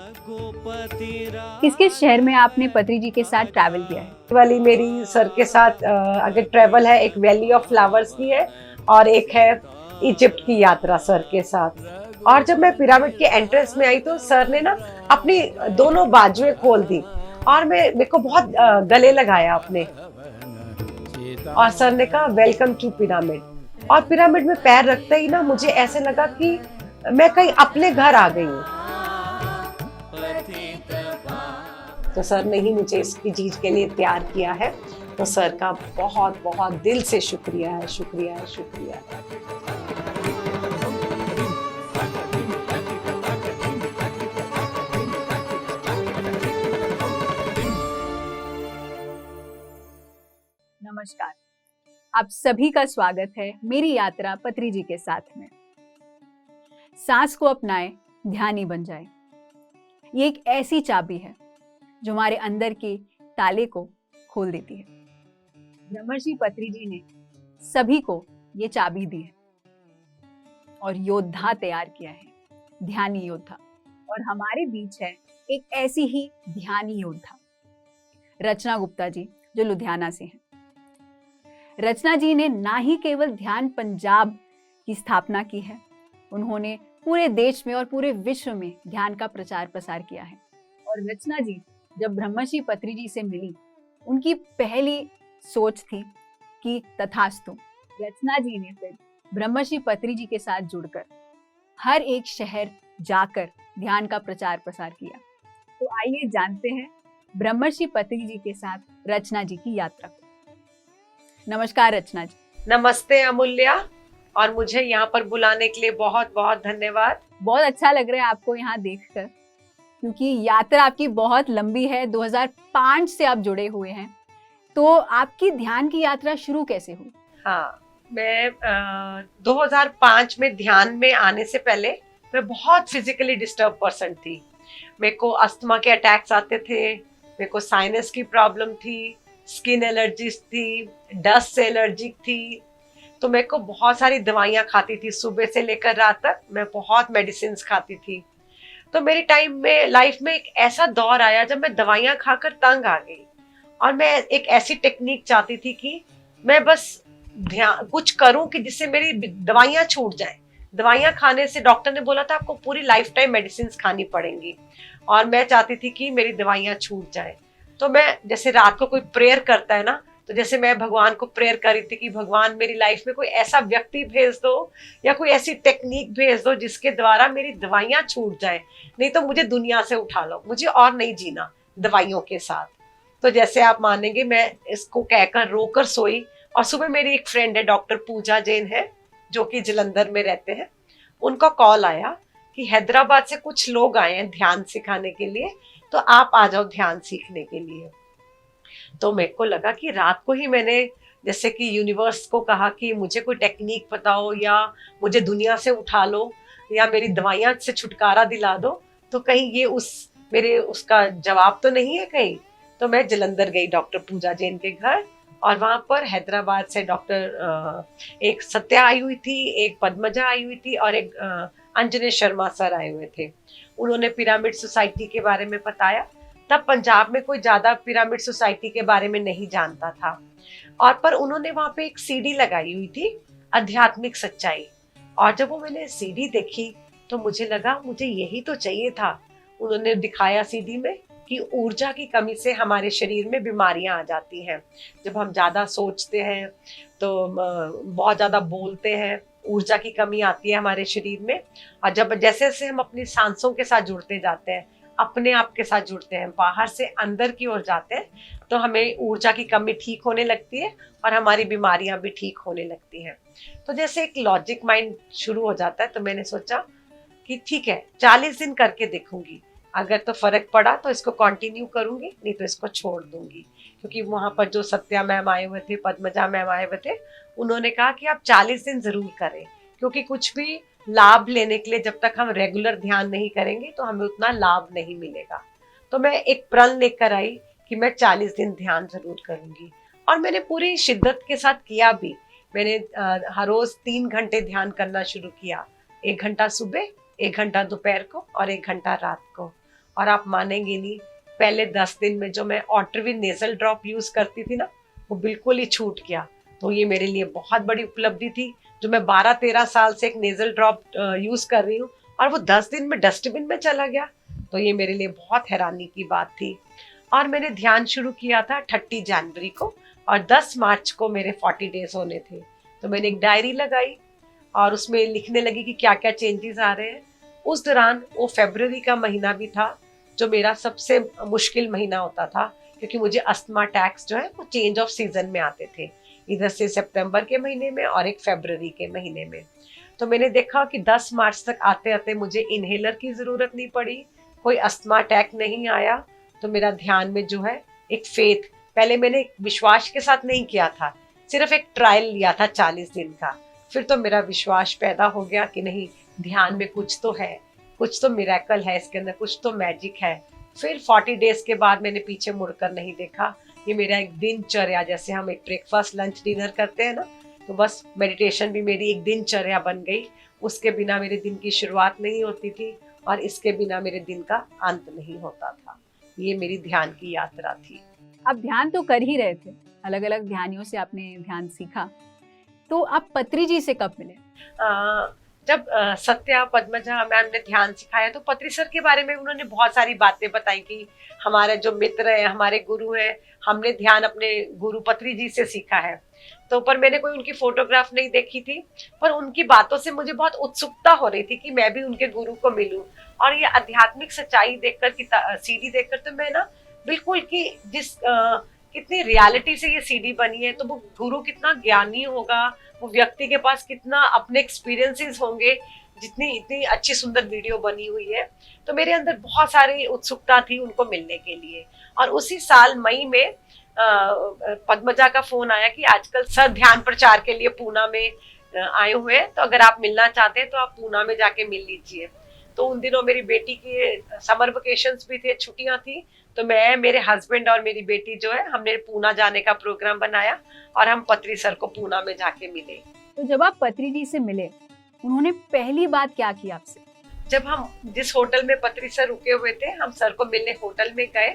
किस किस शहर में आपने पत्री जी के साथ ट्रैवल किया है? वाली मेरी सर के साथ अगर ट्रैवल है, एक वैली ऑफ फ्लावर्स की है और एक है इजिप्ट की यात्रा सर के साथ। और जब मैं पिरामिड के एंट्रेंस में आई तो सर ने ना अपनी दोनों बाजुएं खोल दी और मेरे को बहुत गले लगाया अपने, और सर ने कहा वेलकम टू पिरामिड। और पिरामिड में पैर रखते ही ना मुझे ऐसे लगा कि मैं कहीं अपने घर आ गई हूँ। तो सर ने ही मुझे इसकी चीज के लिए तैयार किया है, तो सर का बहुत बहुत दिल से शुक्रिया है, शुक्रिया है, शुक्रिया है। नमस्कार, आप सभी का स्वागत है मेरी यात्रा पत्री जी के साथ में। सांस को अपनाएं, ध्यानी बन जाए। ये एक ऐसी चाबी है जो हमारे अंदर के ताले को खोल देती है। ब्रह्मर्षि पत्री जी ने सभी को ये चाबी दी है और योद्धा तैयार किया है, ध्यानी योद्धा। और हमारे बीच है एक ऐसी ही ध्यानी योद्धा, रचना गुप्ता जी, जो लुधियाना से हैं। रचना जी ने ना ही केवल ध्यान पंजाब की स्थापना की है, उन्होंने पूरे देश में और पूरे विश्व में ध्यान का प्रचार प्रसार किया है। और रचना जी जब ब्रह्मर्षि पत्री जी से मिली, उनकी पहली सोच थी कि तथास्तु। रचना जी ने फिर ब्रह्मर्षि पत्री जी के साथ जुड़कर हर एक शहर जाकर ध्यान का प्रचार प्रसार किया। तो आइए जानते हैं ब्रह्मर्षि पत्री जी के साथ रचना जी की यात्रा को। नमस्कार रचना जी। नमस्ते अमूल्या, और मुझे यहाँ पर बुलाने के लिए बहुत बहुत धन्यवाद। बहुत अच्छा लग रहा है आपको यहाँ देखकर, क्योंकि यात्रा आपकी बहुत लंबी है। 2005 से आप जुड़े हुए हैं, तो आपकी ध्यान की यात्रा शुरू कैसे हुई? हाँ, मैं 2005 में ध्यान में आने से पहले मैं बहुत फिजिकली डिस्टर्ब पर्सन थी। मेरे को अस्थमा के अटैक्स आते थे, मेरे को साइनस की प्रॉब्लम थी, स्किन एलर्जीज थी, डस्ट से एलर्जिक थी। तो मेरे को बहुत सारी दवाइयाँ खाती थी, सुबह से लेकर रात तक मैं बहुत मेडिसिन खाती थी। तो मेरी लाइफ में एक ऐसा दौर आया जब मैं दवाइयाँ खाकर तंग आ गई, और मैं एक ऐसी टेक्निक चाहती थी कि मैं बस ध्यान कुछ करूं कि जिससे मेरी दवाइयाँ छूट जाएं। दवाइयाँ खाने से डॉक्टर ने बोला था आपको पूरी लाइफ टाइम मेडिसिन खानी पड़ेंगी, और मैं चाहती थी कि मेरी दवाइयाँ छूट जाएं। तो मैं जैसे रात को कोई प्रेयर करता है ना, तो जैसे मैं भगवान को प्रेयर कर रही थी कि भगवान मेरी लाइफ में कोई ऐसा व्यक्ति भेज दो या कोई ऐसी टेक्निक भेज दो जिसके द्वारा मेरी दवाइयाँ छूट जाए, नहीं तो मुझे दुनिया से उठा लो, मुझे और नहीं जीना दवाइयों के साथ। तो जैसे आप मानेंगे, मैं इसको कहकर रोकर सोई, और सुबह मेरी एक फ्रेंड है, डॉक्टर पूजा जैन है, जो कि जलंधर में रहते हैं। उनका कॉल आया कि हैदराबाद से कुछ लोग आए हैं ध्यान सिखाने के लिए, तो आप आ जाओ ध्यान सीखने के लिए। तो मेरे को लगा कि रात को ही मैंने जैसे कि यूनिवर्स को कहा कि मुझे कोई टेक्निक बताओ, या मुझे दुनिया से उठा लो, या मेरी दवाइयाँ से छुटकारा दिला दो, तो कहीं ये उसका जवाब तो नहीं है कहीं। तो मैं जलंधर गई डॉक्टर पूजा जैन के घर, और वहां पर हैदराबाद से डॉक्टर एक सत्या आई हुई थी, एक पद्मजा आई हुई थी, और एक अंजने शर्मा सर आए हुए थे। उन्होंने पिरामिड सोसाइटी के बारे में बताया। तब पंजाब में कोई ज्यादा पिरामिड सोसाइटी के बारे में नहीं जानता था, और पर उन्होंने वहां पे एक सीडी लगाई हुई थी, आध्यात्मिक सच्चाई। और जब वो मैंने सीडी देखी तो मुझे लगा मुझे यही तो चाहिए था। उन्होंने दिखाया सीडी में कि ऊर्जा की कमी से हमारे शरीर में बीमारियां आ जाती हैं। जब हम ज्यादा सोचते हैं तो बहुत ज्यादा बोलते हैं, ऊर्जा की कमी आती है हमारे शरीर में। और जब जैसे जैसे हम अपनी सांसों के साथ जुड़ते जाते हैं, अपने आप के साथ जुड़ते हैं, बाहर से अंदर की ओर जाते हैं, तो हमें ऊर्जा की कमी ठीक होने लगती है और हमारी बीमारियां भी ठीक होने लगती हैं। तो जैसे एक लॉजिक माइंड शुरू हो जाता है, तो मैंने सोचा कि ठीक है, 40 दिन करके देखूंगी, अगर तो फर्क पड़ा तो इसको कंटिन्यू करूंगी, नहीं तो इसको छोड़ दूंगी। क्योंकि वहां पर जो सत्या मैम आए हुए थे, पद्मजा मैम आए हुए थे, उन्होंने कहा कि आप 40 दिन जरूर करें, क्योंकि कुछ भी लाभ लेने के लिए जब तक हम रेगुलर ध्यान नहीं करेंगे तो हमें उतना लाभ नहीं मिलेगा। तो मैं एक प्रण लेकर आई कि मैं 40 दिन ध्यान जरूर करूंगी, और मैंने पूरी शिद्दत के साथ किया भी। मैंने हर रोज 3 घंटे ध्यान करना शुरू किया, 1 घंटा सुबह, 1 घंटा दोपहर को और 1 घंटा रात को। और आप मानेंगे नहीं, पहले 10 दिन में जो मैं ऑट्रविन नेजल ड्रॉप यूज करती थी ना, वो बिल्कुल ही छूट गया। तो ये मेरे लिए बहुत बड़ी उपलब्धि थी, जो मैं 12-13 साल से एक नेजल ड्रॉप यूज कर रही हूँ, और वो 10 दिन में डस्टबिन में चला गया। तो ये मेरे लिए बहुत हैरानी की बात थी। और मैंने ध्यान शुरू किया था 30 जनवरी को, और 10 मार्च को मेरे 40 डेज होने थे। तो मैंने एक डायरी लगाई और उसमें लिखने लगी कि क्या क्या चेंजेस आ रहे हैं। उस दौरान वो फरवरी का महीना भी था, जो मेरा सबसे मुश्किल महीना होता था, क्योंकि मुझे अस्थमा अटैक्स जो है वो चेंज ऑफ सीजन में आते थे, इधर से सितंबर के महीने में और एक फरवरी के महीने में। तो मैंने देखा कि 10 मार्च तक आते आते मुझे इनहेलर की ज़रूरत नहीं पड़ी, कोई अस्थमा अटैक नहीं आया। तो मेरा ध्यान में जो है एक फेथ, पहले मैंने विश्वास के साथ नहीं किया था, सिर्फ एक ट्रायल लिया था 40 दिन का। फिर तो मेरा विश्वास पैदा हो गया कि नहीं, ध्यान में कुछ तो है, कुछ तो मिरेकल है इसके अंदर, कुछ तो मैजिक है। फिर 40 डेज के बाद मैंने पीछे मुड़कर नहीं देखा। ये मेरा एक दिनचर्या, जैसे हम एक ब्रेकफास्ट लंच डिनर करते हैं ना, तो बस मेडिटेशन भी मेरी एक दिनचर्या बन गई। उसके बिना मेरे दिन की शुरुआत नहीं होती थी, और इसके बिना मेरे दिन का अंत नहीं होता था। ये मेरी ध्यान की यात्रा थी। आप ध्यान तो कर ही रहे थे, अलग अलग ध्यानियों से आपने ध्यान सीखा, तो आप पत्री जी से कब मिले? जब सत्या पद्मजा मैम ने ध्यान सिखाया, तो पत्री सर के बारे में उन्होंने बहुत सारी बातें बताई कि हमारे जो मित्र हैं, हमारे गुरु हैं, हमने ध्यान अपने गुरु पत्री जी से सीखा है। तो पर मैंने कोई उनकी फोटोग्राफ नहीं देखी थी, पर उनकी बातों से मुझे बहुत उत्सुकता हो रही थी कि मैं भी उनके गुरु को मिलूं। और ये आध्यात्मिक सच्चाई देखकर, सीडी देखकर, तो मैं ना बिल्कुल कि कितनी रियलिटी से ये सीडी बनी है, तो वो गुरु कितना ज्ञानी होगा, वो व्यक्ति के पास कितना अपने एक्सपीरियंसेस होंगे, जितनी इतनी अच्छी सुंदर वीडियो बनी हुई है। तो मेरे अंदर बहुत सारी उत्सुकता थी उनको मिलने के लिए। और उसी साल मई में पद्मजा का फोन आया कि आजकल सर ध्यान प्रचार के लिए पूना में आए हुए हैं, तो अगर आप मिलना चाहते हैं तो आप पूना में जाके मिल लीजिए। तो उन दिनों मेरी बेटी के समर वेकेशंस भी थे, छुट्टियां थी। तो मैं, मेरे हस्बैंड और मेरी बेटी जो है, हमने पूना जाने का प्रोग्राम बनाया, और हम पत्री सर को पूना में जाके मिले। तो जब आप पत्री जी से मिले, उन्होंने पहली बात क्या की आपसे? जब हम जिस होटल में पत्री सर रुके हुए थे, हम सर को मिलने होटल में गए,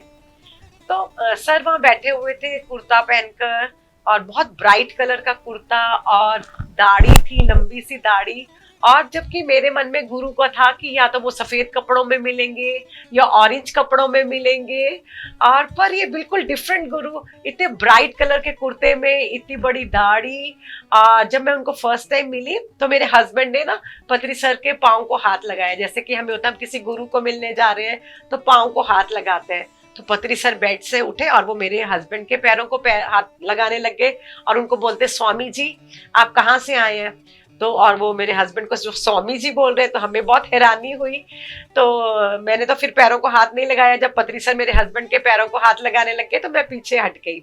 तो सर वहाँ बैठे हुए थे कुर्ता पहनकर, और बहुत ब्राइट कलर का कुर्ता, और दाढ़ी थी, लंबी सी दाढ़ी। और जबकि मेरे मन में गुरु का था कि या तो वो सफेद कपड़ों में मिलेंगे या ऑरेंज कपड़ों में मिलेंगे, और पर ये बिल्कुल डिफरेंट गुरु, इतने ब्राइट कलर के कुर्ते में, इतनी बड़ी दाढ़ी। जब मैं उनको फर्स्ट टाइम मिली, तो मेरे हस्बैंड ने ना पत्री सर के पाँव को हाथ लगाया, जैसे कि हमें होता है हम किसी गुरु को मिलने जा रहे हैं तो पाँव को हाथ लगाते हैं। तो पत्री सर बेड से उठे और वो मेरे हस्बैंड के पैरों को हाथ लगाने लग गए, और उनको बोलते, स्वामी जी आप कहाँ से आए हैं? तो और वो मेरे हस्बैंड को जो स्वामी जी बोल रहे, तो हमें बहुत हैरानी हुई। तो मैंने तो फिर पैरों को हाथ नहीं लगाया। जब पत्री सर मेरे हस्बैंड के पैरों को हाथ लगाने लग गए, तो मैं पीछे हट गई।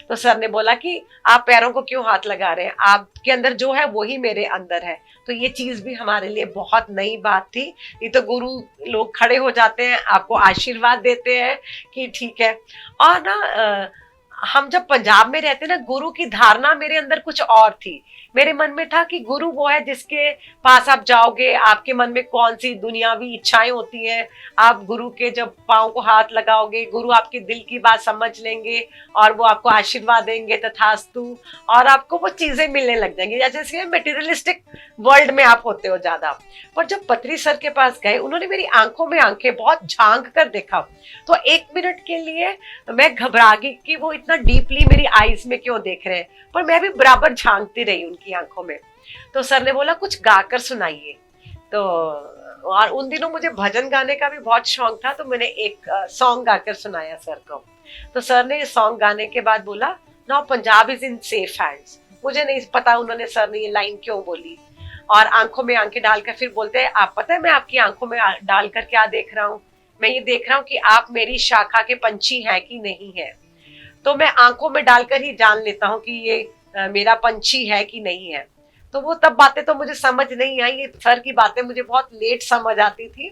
तो सर ने बोला कि आप पैरों को क्यों हाथ लगा रहे हैं, आपके अंदर जो है वही मेरे अंदर है। तो ये चीज भी हमारे लिए बहुत नई बात थी। ये तो गुरु लोग खड़े हो जाते हैं, आपको आशीर्वाद देते हैं कि ठीक है। और ना हम जब पंजाब में रहते ना, गुरु की धारणा मेरे अंदर कुछ और थी। मेरे मन में था कि गुरु वो है जिसके पास आप जाओगे, आपके मन में कौन सी दुनियावी इच्छाएं होती हैं, आप गुरु के जब पाँव को हाथ लगाओगे, गुरु आपके दिल की बात समझ लेंगे और वो आपको आशीर्वाद देंगे, तथास्तु, और आपको वो चीजें मिलने लग जाएंगी, जैसे मटेरियलिस्टिक वर्ल्ड में आप होते हो ज्यादा। पर जब पत्री सर के पास गए, उन्होंने मेरी आंखों में आंखें बहुत झांक कर देखा। तो 1 मिनट के लिए मैं घबरा गई कि वो इतना डीपली मेरी आईज में क्यों देख रहे हैं, पर मैं भी बराबर झांकती रही उनकी आंखों में। तो सर ने बोला कुछ गाकर सुनाइए। तो और उन दिनों मुझे भजन गाने का भी बहुत शौक था, तो मैंने एक सॉन्ग गाकर सुनाया सर को। तो सर ने सॉन्ग गाने के बाद बोला, now Punjab is in safe hands. मुझे नहीं पता उन्होंने, सर ने ये लाइन क्यों बोली, और आंखों में आंखें डालकर फिर बोलते हैं, आप पता है मैं आपकी आंखों में डालकर क्या देख रहा हूँ? मैं ये देख रहा हूँ कि आप मेरी शाखा के पंछी हैं कि नहीं है। तो मैं आंखों में डालकर ही जान लेता हूँ कि ये मेरा पंछी है कि नहीं है। तो वो तब बातें तो मुझे समझ नहीं आई, ये सर की बातें मुझे बहुत लेट समझ आती थी।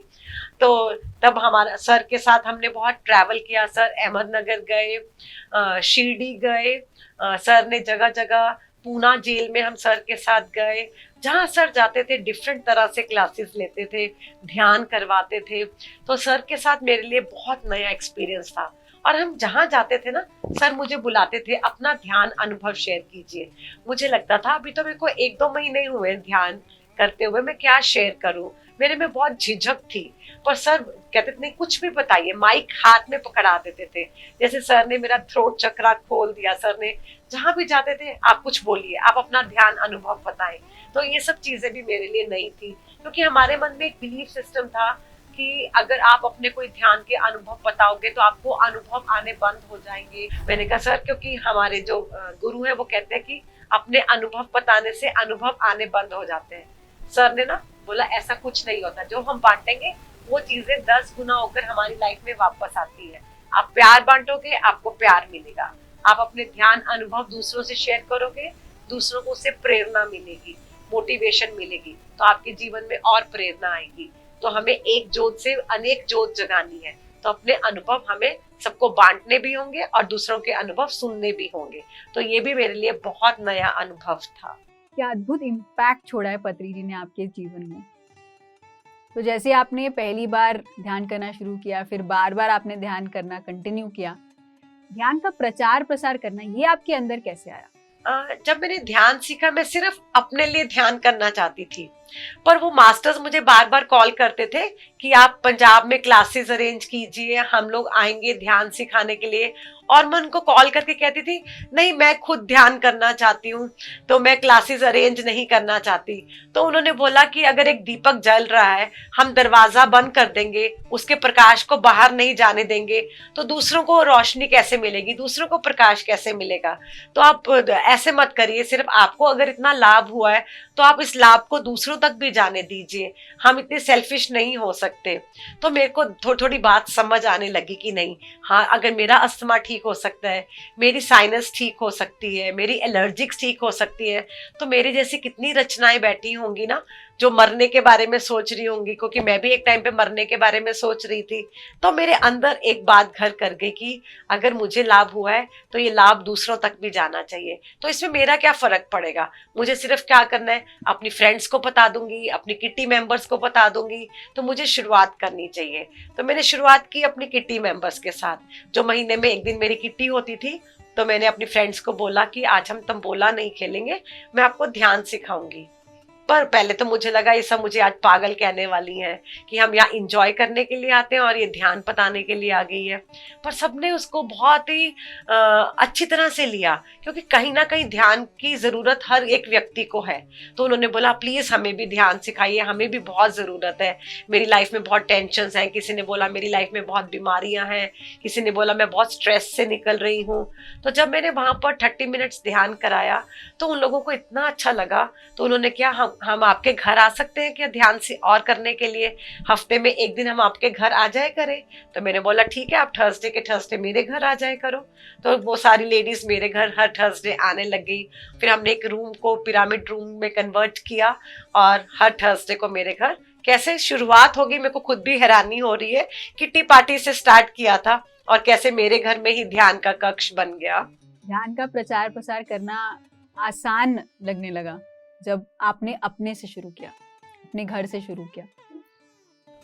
तो तब हमारा सर के साथ हमने बहुत ट्रैवल किया। सर अहमदनगर गए, शिरडी गए, सर ने जगह जगह पूना जेल में हम सर के साथ गए, जहाँ सर जाते थे डिफरेंट तरह से क्लासेस लेते थे, ध्यान करवाते थे। तो सर के साथ मेरे लिए बहुत नया एक्सपीरियंस था। और हम जहाँ जाते थे ना, सर मुझे बुलाते थे, अपना ध्यान अनुभव शेयर कीजिए। मुझे लगता था अभी तो मेरे को 1-2 महीने हुए ध्यान करते हुए, मैं क्या शेयर करूं, मेरे में बहुत झिझक थी। पर सर कहते थे नहीं, कुछ भी बताइए, माइक हाथ में पकड़ा देते थे। जैसे सर ने मेरा थ्रोट चक्रा खोल दिया, सर ने जहां भी जाते थे आप कुछ बोलिए, आप अपना ध्यान अनुभव बताएं। तो ये सब चीजें भी मेरे लिए नई थी, क्योंकि हमारे मन में एक बिलीफ सिस्टम था कि अगर आप अपने कोई ध्यान के अनुभव बताओगे तो आपको अनुभव आने बंद हो जाएंगे। मैंने कहा सर, क्योंकि हमारे जो गुरु है वो कहते हैं कि अपने अनुभव बताने से अनुभव आने बंद हो जाते हैं। सर ने ना बोला ऐसा कुछ नहीं होता, जो हम बांटेंगे वो चीजें 10 गुना होकर हमारी लाइफ में वापस आती है। आप प्यार बांटोगे, आपको प्यार मिलेगा। आप अपने ध्यान अनुभव दूसरों से शेयर करोगे, दूसरों को उससे प्रेरणा मिलेगी, मोटिवेशन मिलेगी, तो आपके जीवन में और प्रेरणा आएगी। तो हमें एक जोत से अनेक जोत जगानी है, तो अपने अनुभव हमें सबको बांटने भी होंगे और दूसरों के अनुभव सुनने भी होंगे। तो ये भी मेरे लिए बहुत नया अनुभव था। क्या अद्भुत इम्पैक्ट छोड़ा है पत्री जी ने आपके जीवन में। तो जैसे आपने पहली बार ध्यान करना शुरू किया, फिर बार बार आपने ध्यान करना कंटिन्यू किया, ध्यान का प्रचार प्रसार करना ये आपके अंदर कैसे आया? जब मैंने ध्यान सीखा, मैं सिर्फ अपने लिए ध्यान करना चाहती थी, पर वो मास्टर्स मुझे बार बार कॉल करते थे कि आप पंजाब में क्लासेस अरेंज कीजिए, हम लोग आएंगे ध्यान सिखाने के लिए। और मैं उनको कॉल करके कहती थी नहीं, मैं खुद ध्यान करना चाहती हूँ, तो मैं क्लासेस अरेंज नहीं करना चाहती। तो उन्होंने बोला कि अगर एक दीपक जल रहा है, हम दरवाजा बंद कर देंगे, उसके प्रकाश को बाहर नहीं जाने देंगे, तो दूसरों को रोशनी कैसे मिलेगी, दूसरों को प्रकाश कैसे मिलेगा। तो आप ऐसे मत करिए, सिर्फ आपको अगर इतना लाभ हुआ है तो आप इस लाभ को दूसरों तक भी जाने दीजिए, हम इतने सेल्फिश नहीं हो सकते। तो मेरे को थोड़ी थोड़ी बात समझ आने लगी कि नहीं, हाँ, अगर मेरा अस्थमा ठीक हो सकता है, मेरी साइनस ठीक हो सकती है, मेरी एलर्जिक्स ठीक हो सकती है, तो मेरे जैसी कितनी रचनाएं बैठी होंगी ना, जो मरने के बारे में सोच रही होंगी, क्योंकि मैं भी एक टाइम पे मरने के बारे में सोच रही थी। तो मेरे अंदर एक बात घर कर गई कि अगर मुझे लाभ हुआ है तो ये लाभ दूसरों तक भी जाना चाहिए। तो इसमें मेरा क्या फर्क पड़ेगा, मुझे सिर्फ क्या करना है, अपनी फ्रेंड्स को बता दूंगी, अपनी किट्टी मेंबर्स को बता दूंगी। तो मुझे शुरुआत करनी चाहिए। तो मैंने शुरुआत की अपनी किट्टी मेंबर्स के साथ, जो महीने में एक दिन मेरी किट्टी होती थी। तो मैंने अपनी फ्रेंड्स को बोला कि आज हम तंबोला नहीं खेलेंगे, मैं आपको ध्यान सिखाऊंगी। पर पहले तो मुझे लगा ये सब मुझे आज पागल कहने वाली हैं कि हम यहाँ इंजॉय करने के लिए आते हैं और ये ध्यान बताने के लिए आ गई है। पर सबने उसको बहुत ही अच्छी तरह से लिया, क्योंकि कहीं ना कहीं ध्यान की ज़रूरत हर एक व्यक्ति को है। तो उन्होंने बोला प्लीज़ हमें भी ध्यान सिखाइए, हमें भी बहुत ज़रूरत है, मेरी लाइफ में बहुत टेंशन्स हैं। किसी ने बोला मेरी लाइफ में बहुत बीमारियाँ हैं, किसी ने बोला मैं बहुत स्ट्रेस से निकल रही हूँ। तो जब मैंने वहाँ पर 30 मिनट्स ध्यान कराया तो उन लोगों को इतना अच्छा लगा। तो उन्होंने क्या, हम आपके घर आ सकते हैं क्या ध्यान से और करने के लिए, हफ्ते में एक दिन हम आपके घर आ जाए करें। तो मैंने बोला ठीक है, आप थर्सडे के थर्सडे मेरे घर आ जाए करो। तो वो सारी लेडीज मेरे घर हर थर्सडे आने लग गई। फिर हमने एक रूम को पिरामिड रूम में कन्वर्ट किया और हर थर्सडे को मेरे घर। कैसे शुरुआत होगी मेरे को खुद भी हैरानी हो रही है। किट्टी पार्टी से स्टार्ट किया था और कैसे मेरे घर में ही ध्यान का कक्ष बन गया। ध्यान का प्रचार प्रसार करना आसान लगने लगा जब आपने अपने से शुरू किया, अपने घर से शुरू किया।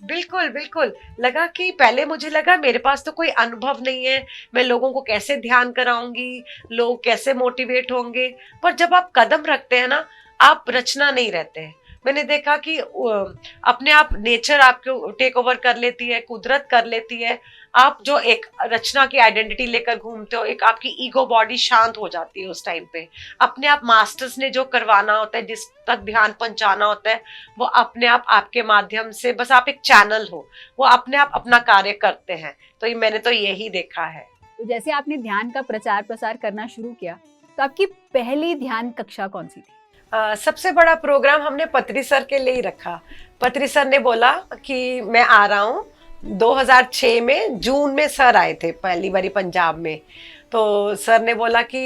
बिल्कुल बिल्कुल, लगा कि पहले मुझे लगा मेरे पास तो कोई अनुभव नहीं है, मैं लोगों को कैसे ध्यान कराऊंगी, लोग कैसे मोटिवेट होंगे। पर जब आप कदम रखते हैं ना, आप रचना नहीं रहते हैं। मैंने देखा कि अपने आप नेचर आपको टेक ओवर कर लेती है, कुदरत कर लेती है। आप जो एक रचना की आइडेंटिटी लेकर घूमते हो, एक आपकी ईगो बॉडी शांत हो जाती है उस टाइम पे। अपने आप मास्टर्स ने जो करवाना होता है, जिस तक ध्यान पहुंचाना होता है, वो अपने आप आपके माध्यम से, बस आप एक चैनल हो, वो अपने आप अपना कार्य करते हैं। तो ये मैंने तो यही देखा है। तो जैसे आपने ध्यान का प्रचार प्रसार करना शुरू किया, तो आपकी पहली ध्यान कक्षा कौन सी थी? सबसे बड़ा प्रोग्राम हमने पत्री सर के लिए ही रखा। पत्री सर ने बोला कि मैं आ रहा हूँ। 2006 में जून में सर आए थे पहली बारी पंजाब में। तो सर ने बोला कि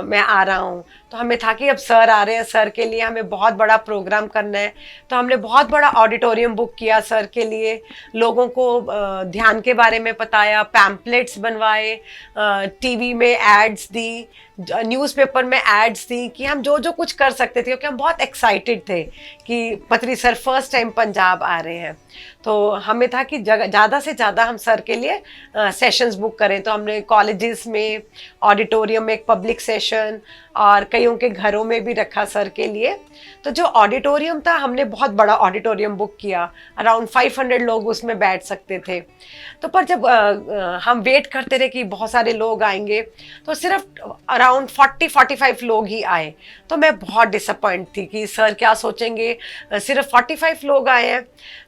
मैं आ रहा हूँ। तो हमें था कि अब सर आ रहे हैं, सर के लिए हमें बहुत बड़ा प्रोग्राम करना है। तो हमने बहुत बड़ा ऑडिटोरियम बुक किया सर के लिए, लोगों को ध्यान के बारे में बताया, पैम्पलेट्स बनवाए, टीवी में एड्स दी, न्यूज़पेपर में एड्स थी कि हम जो जो कुछ कर सकते थे, क्योंकि हम बहुत एक्साइटेड थे कि पत्री सर फर्स्ट टाइम पंजाब आ रहे हैं। तो हमें था कि ज़्यादा से ज़्यादा हम सर के लिए सेशंस बुक करें। तो हमने कॉलेजेस में, ऑडिटोरियम में एक पब्लिक सेशन, और कईयों के घरों में भी रखा सर के लिए। तो जो ऑडिटोरियम था, हमने बहुत बड़ा ऑडिटोरियम बुक किया, अराउंड 500 लोग उसमें बैठ सकते थे। तो पर जब हम वेट करते रहे कि बहुत सारे लोग आएंगे, तो सिर्फ अराउंड 40-45 लोग ही आए। तो मैं बहुत डिसअपॉइंट थी कि सर क्या सोचेंगे, सिर्फ 45 लोग आए हैं।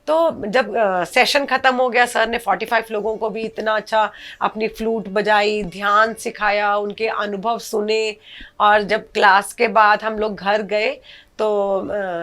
तो जब सेशन ख़त्म हो गया, सर ने 45 लोगों को भी इतना अच्छा अपनी फ्लूट बजाई, ध्यान सिखाया, उनके अनुभव सुने। और जब क्लास के बाद हम लोग घर गए तो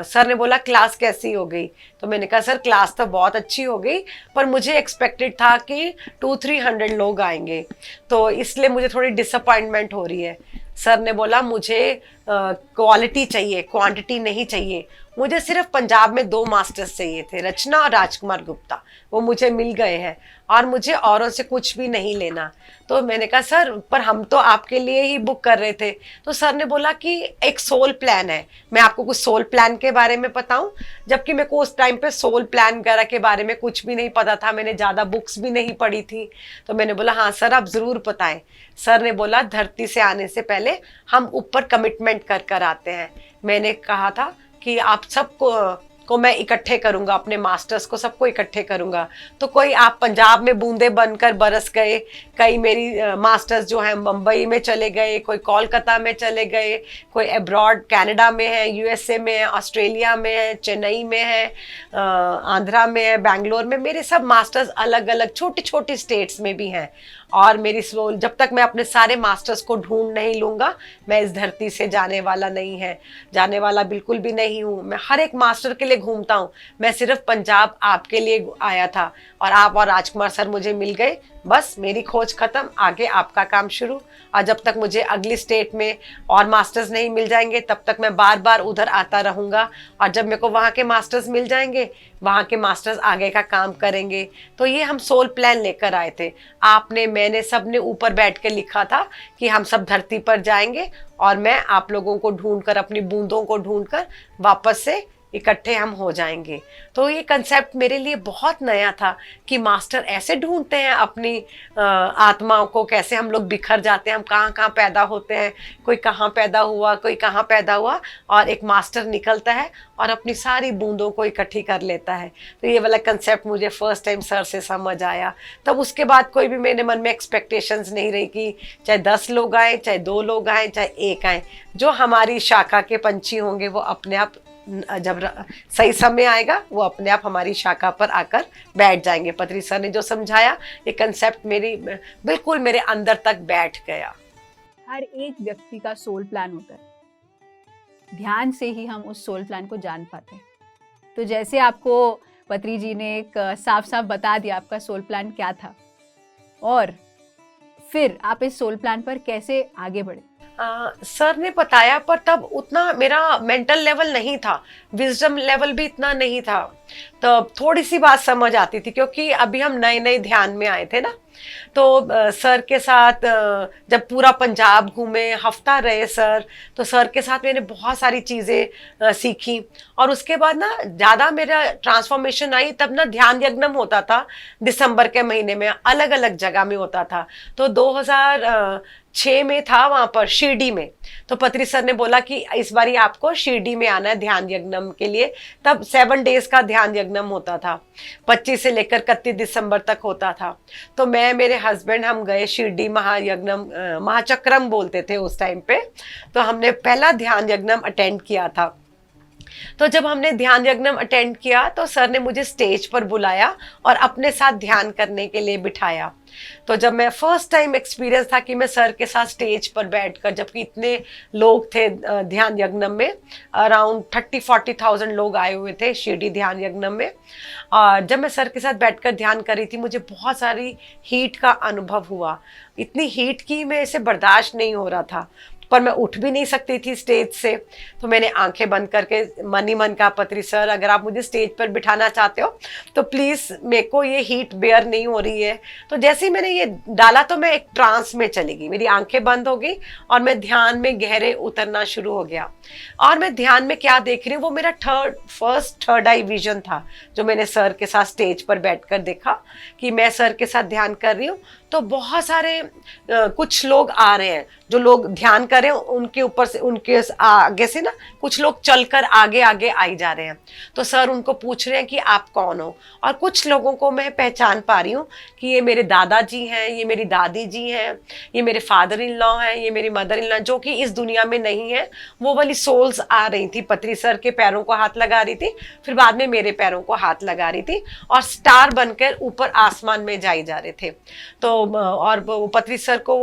सर ने बोला क्लास कैसी हो गई। तो मैंने कहा सर क्लास तो बहुत अच्छी हो गई, पर मुझे एक्सपेक्टेड था कि 200-300 लोग आएंगे, तो इसलिए मुझे थोड़ी डिसअपॉइंटमेंट हो रही है। सर ने बोला मुझे क्वालिटी चाहिए, क्वांटिटी नहीं चाहिए। मुझे सिर्फ पंजाब में 2 मास्टर्स चाहिए थे, रचना और राजकुमार गुप्ता। वो मुझे मिल गए हैं और मुझे औरों से कुछ भी नहीं लेना। तो मैंने कहा सर पर हम तो आपके लिए ही बुक कर रहे थे। तो सर ने बोला कि एक सोल प्लान है, मैं आपको कुछ सोल प्लान के बारे में बताऊं। जबकि मेरे को उस टाइम पे सोल प्लान वगैरह के बारे में कुछ भी नहीं पता था, मैंने ज़्यादा बुक्स भी नहीं पढ़ी थी। तो मैंने बोला हाँ सर आप ज़रूर बताएं। सर ने बोला धरती से आने से पहले हम ऊपर कमिटमेंट कर कर आते हैं। मैंने कहा था कि आप सबको मैं इकट्ठे करूंगा, अपने मास्टर्स को सबको इकट्ठे करूंगा। तो कोई आप पंजाब में बूंदे बनकर बरस गए, कई मेरी मास्टर्स जो हैं मुंबई में चले गए, कोई कोलकाता में चले गए, कोई अब्रॉड कनाडा में है, यूएसए में है, ऑस्ट्रेलिया में है, चेन्नई में है, आंध्रा में है, बैंगलोर में। मेरे सब मास्टर्स अलग अलग छोटी छोटी स्टेट्स में भी हैं। और मेरी सोल, जब तक मैं अपने सारे मास्टर्स को ढूंढ नहीं लूँगा, मैं इस धरती से जाने वाला नहीं है, जाने वाला बिल्कुल भी नहीं हूँ। मैं हर एक मास्टर के लिए घूमता हूँ। मैं सिर्फ पंजाब आपके लिए आया था और आप और राजकुमार सर मुझे मिल गए, बस मेरी खोज खत्म, आगे आपका काम शुरू। और जब तक मुझे अगली स्टेट में और मास्टर्स नहीं मिल जाएंगे, तब तक मैं बार बार उधर आता रहूँगा। और जब मेरे को वहाँ के मास्टर्स मिल जाएंगे, वहाँ के मास्टर्स आगे का काम करेंगे। तो ये हम सोल प्लान लेकर आए थे। आपने, मैंने, सब ने ऊपर बैठ के लिखा था कि हम सब धरती पर जाएंगे और मैं आप लोगों को ढूंढकर, अपनी बूंदों को ढूंढकर वापस से इकट्ठे हम हो जाएंगे। तो ये कंसेप्ट मेरे लिए बहुत नया था कि मास्टर ऐसे ढूंढते हैं अपनी आत्माओं को, कैसे हम लोग बिखर जाते हैं, हम कहाँ कहाँ पैदा होते हैं, कोई कहाँ पैदा हुआ, कोई कहाँ पैदा हुआ, और एक मास्टर निकलता है और अपनी सारी बूंदों को इकट्ठी कर लेता है। तो ये वाला कंसेप्ट मुझे फर्स्ट टाइम सर से समझ आया। तब उसके बाद कोई भी मेरे मन में एक्सपेक्टेशंस नहीं रही कि चाहे 10 लोग आए, चाहे 2 लोग आए, चाहे 1 आए। जो हमारी शाखा के पंछी होंगे वो अपने आप, जब सही समय आएगा, वो अपने आप हमारी शाखा पर आकर बैठ जाएंगे। पत्री सर ने जो समझाया, ये कंसेप्ट बिल्कुल मेरे अंदर तक बैठ गया। हर एक व्यक्ति का सोल प्लान होता है, ध्यान से ही हम उस सोल प्लान को जान पाते हैं। तो जैसे आपको पत्री जी ने एक साफ साफ बता दिया आपका सोल प्लान क्या था, और फिर आप इस सोल प्लान पर कैसे आगे बढ़े। सर ने बताया, पर तब उतना मेरा मेंटल लेवल नहीं था, विजडम लेवल भी इतना नहीं था। तो थोड़ी सी बात समझ आती थी, क्योंकि अभी हम नए नए ध्यान में आए थे ना। तो सर के साथ जब पूरा पंजाब घूमे, हफ्ता रहे सर, तो सर के साथ मैंने बहुत सारी चीज़ें सीखी। और उसके बाद ना ज़्यादा मेरा ट्रांसफॉर्मेशन आई, तब ना ध्यान यज्ञम होता था दिसंबर के महीने में, अलग अलग जगह में होता था। तो 2006 में था वहाँ पर शिरडी में। तो पत्री सर ने बोला कि इस बारी आपको शिरडी में आना है ध्यान यज्ञम के लिए। तब 7 डेज का ध्यान यज्ञम होता था, 25 से लेकर 31 दिसंबर तक होता था। तो मैं, मेरे हस्बैंड, हम गए शिरडी महायज्ञम, महाचक्रम बोलते थे उस टाइम पे। तो हमने पहला ध्यान यज्ञम अटेंड किया था। तो जब हमने ध्यान यज्ञम अटेंड किया, तो सर ने मुझे स्टेज पर बुलाया और अपने साथ ध्यान करने के लिए बिठाया। तो जब मैं फर्स्ट टाइम एक्सपीरियंस था कि मैं सर के साथ स्टेज पर बैठकर, जबकि इतने लोग थे ध्यान यज्ञम में, अराउंड 30-40,000 लोग आए हुए थे शिरडी ध्यान यज्ञम में। और जब मैं सर के साथ बैठकर ध्यान कर रही थी, मुझे बहुत सारी हीट का अनुभव हुआ। इतनी हीट की मैं इसे बर्दाश्त नहीं हो रहा था। पर मैं उठ भी नहीं सकती थी स्टेज से। तो मैंने आंखें बंद करके मन ही मन कहा, पत्री सर अगर आप मुझे स्टेज पर बिठाना चाहते हो तो प्लीज़, मेरे को ये हीट बेयर नहीं हो रही है। तो जैसे ही मैंने ये डाला तो मैं एक ट्रांस में चली गई, मेरी आंखें बंद हो गई और मैं ध्यान में गहरे उतरना शुरू हो गया। और मैं ध्यान में क्या देख रही हूँ, वो मेरा फर्स्ट थर्ड आई विजन था, जो मैंने सर के साथ स्टेज पर बैठकर देखा कि मैं सर के साथ ध्यान कर रही हूँ। तो बहुत सारे कुछ लोग आ रहे हैं, जो लोग ध्यान कर रहे हैं उनके ऊपर से, उनके आगे से ना कुछ लोग चलकर आगे आगे आई जा रहे हैं। तो सर उनको पूछ रहे हैं कि आप कौन हो, और कुछ लोगों को मैं पहचान पा रही हूँ कि ये मेरे दादाजी हैं, ये मेरी दादी जी हैं, ये मेरे फादर इन लॉ हैं, ये मेरी मदर इन लॉ, जो कि इस दुनिया में नहीं है। वो वाली सोल्स आ रही थी, पत्री सर के पैरों को हाथ लगा रही थी, फिर बाद में मेरे पैरों को हाथ लगा रही थी और स्टार बनकर ऊपर आसमान में जाई जा रहे थे। तो और वो पत्री सर को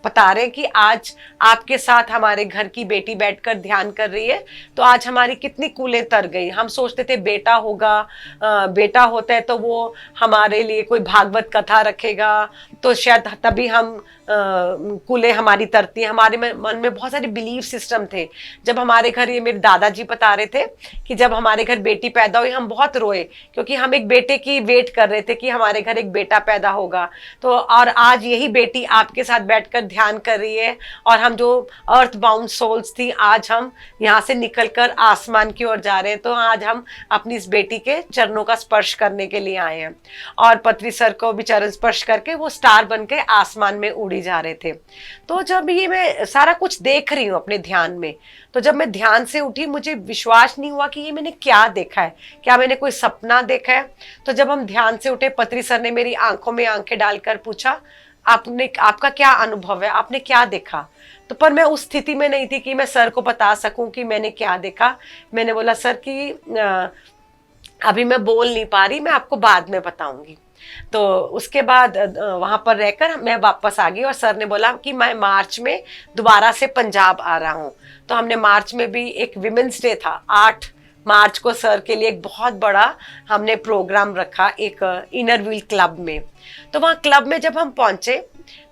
बता रहे कि आज आपके साथ हमारे घर की बेटी बैठकर ध्यान कर रही है, तो आज हमारी कितनी कूलें तर गई। हम सोचते थे बेटा होगा, बेटा होता है तो वो हमारे लिए कोई भागवत कथा रखेगा, तो शायद तभी हम कूलें हमारी तरती हैं। हमारे मन में बहुत सारे बिलीफ सिस्टम थे। जब हमारे घर, ये मेरे दादाजी बता रहे थे कि जब हमारे घर बेटी पैदा हुई हम बहुत रोए, क्योंकि हम एक बेटे की वेट कर रहे थे कि हमारे घर एक बेटा पैदा होगा। तो और आज यही बेटी आपके साथ बैठकर ध्यान कर रही है, और हम जो अर्थ बाउंड सोल्स थी, आज हम यहाँ से निकलकर आसमान की ओर जा रहे हैं। तो आज हम अपनी इस बेटी के चरणों का स्पर्श करने के लिए आए हैं। और पत्री सर को भी चरण स्पर्श करके वो स्टार बन के आसमान में उड़ी जा रहे थे। तो जब ये मैं सारा कुछ देख रही हूँ अपने ध्यान में, तो जब मैं ध्यान से उठी मुझे विश्वास नहीं हुआ कि ये मैंने क्या देखा है, क्या मैंने कोई सपना देखा है। तो जब हम ध्यान से उठे, पत्री सर ने मेरी आंखों में आंखें डालकर पूछा, आपका क्या अनुभव है, आपने क्या देखा। तो पर मैं उस स्थिति में नहीं थी कि मैं सर को बता सकूं कि मैंने क्या देखा। मैंने बोला सर कि अभी मैं बोल नहीं पा रही, मैं आपको बाद में बताऊंगी। तो उसके बाद वहां पर रहकर मैं वापस आ गई, और सर ने बोला कि मैं मार्च में दोबारा से पंजाब आ रहा हूँ। तो हमने मार्च में भी एक विमेंस डे था, 8 मार्च को सर के लिए एक बहुत बड़ा हमने प्रोग्राम रखा एक इनर व्हील क्लब में। तो वहाँ क्लब में जब हम पहुंचे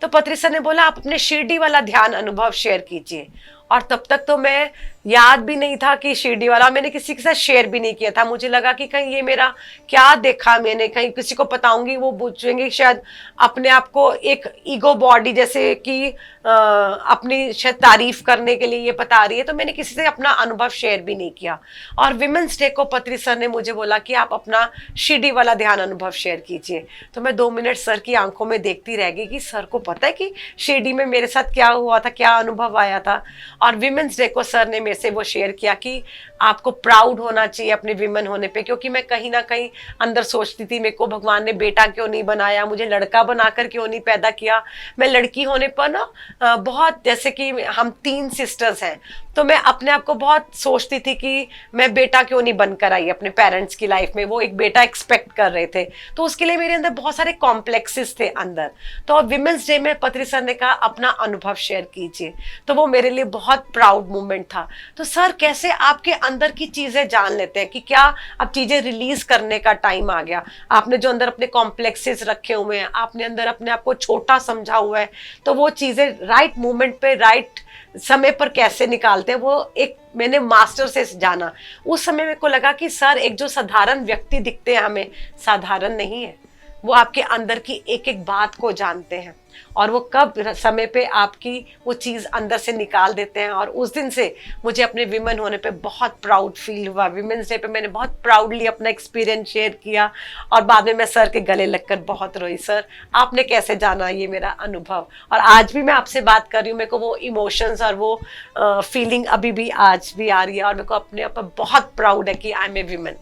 तो पत्री सर ने बोला आप अपने शिरडी वाला ध्यान अनुभव शेयर कीजिए। और तब तक तो मैं याद भी नहीं था कि शिरडी वाला, मैंने किसी के साथ शेयर भी नहीं किया था। मुझे लगा कि कहीं ये मेरा क्या देखा मैंने, कहीं किसी को बताऊंगी वो पूछेंगे शायद अपने आप को एक ईगो बॉडी जैसे कि अपनी शायद तारीफ करने के लिए ये बता रही है। तो मैंने किसी से अपना अनुभव शेयर भी नहीं किया। और विमेंस डे को पत्री सर ने मुझे बोला कि आप अपना शिरडी वाला ध्यान अनुभव शेयर कीजिए। तो मैं 2 मिनट सर की आंखों में देखती रह गई कि सर को पता है कि शिरडी में मेरे साथ क्या हुआ था, क्या अनुभव आया था। और विमेंस डे को सर ने मेरे से वो शेयर किया कि आपको प्राउड होना चाहिए अपने विमेन होने पे, क्योंकि मैं कहीं ना कहीं अंदर सोचती थी मेरे को भगवान ने बेटा क्यों नहीं बनाया, मुझे लड़का बनाकर क्यों नहीं पैदा किया। मैं लड़की होने पर ना बहुत, जैसे कि हम 3 सिस्टर्स हैं, तो मैं अपने आप को बहुत सोचती थी कि मैं बेटा क्यों नहीं बनकर आई अपने पेरेंट्स की लाइफ में। वो एक बेटा एक्सपेक्ट कर रहे थे, तो उसके लिए मेरे अंदर बहुत सारे कॉम्प्लेक्सेस थे अंदर। तो विमेंस डे में पत्री सर ने कहा अपना अनुभव शेयर कीजिए, तो वो मेरे लिए बहुत प्राउड मोमेंट था। तो सर कैसे आपके अंदर की चीजें जान लेते हैं कि क्या अब चीजें रिलीज करने का टाइम आ गया। आपने जो अंदर अपने कॉम्प्लेक्सेस रखे हुए हैं, आपने अंदर अपने आप को छोटा समझा हुआ है, तो वो चीजें राइट मोमेंट पे राइट समय पर कैसे निकालते हैं, वो एक मैंने मास्टर से जाना। उस समय मेरे को लगा कि सर एक जो साधारण व्यक्ति दिखते हैं हमें, साधारण नहीं है, वो आपके अंदर की एक एक बात को जानते हैं, और वो कब समय पे आपकी वो चीज़ अंदर से निकाल देते हैं। और उस दिन से मुझे अपने विमेन होने पे बहुत प्राउड फील हुआ। विमेंस डे पे मैंने बहुत प्राउडली अपना एक्सपीरियंस शेयर किया, और बाद में मैं सर के गले लगकर बहुत रोई, सर आपने कैसे जाना ये मेरा अनुभव। और आज भी मैं आपसे बात कर रही हूँ, मेरे को वो इमोशंस और वो फीलिंग अभी भी आज भी आ रही है, और मेरे को अपने आप पर बहुत प्राउड है कि आई एम ए विमेन।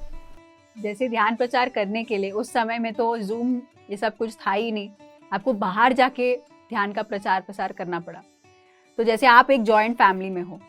जैसे ध्यान प्रचार करने के लिए उस समय में तो जूम ये सब कुछ था ही नहीं, आपको बाहर जाके ध्यान का प्रचार प्रसार करना पड़ा। तो जैसे आप एक जॉइंट फैमिली में हो,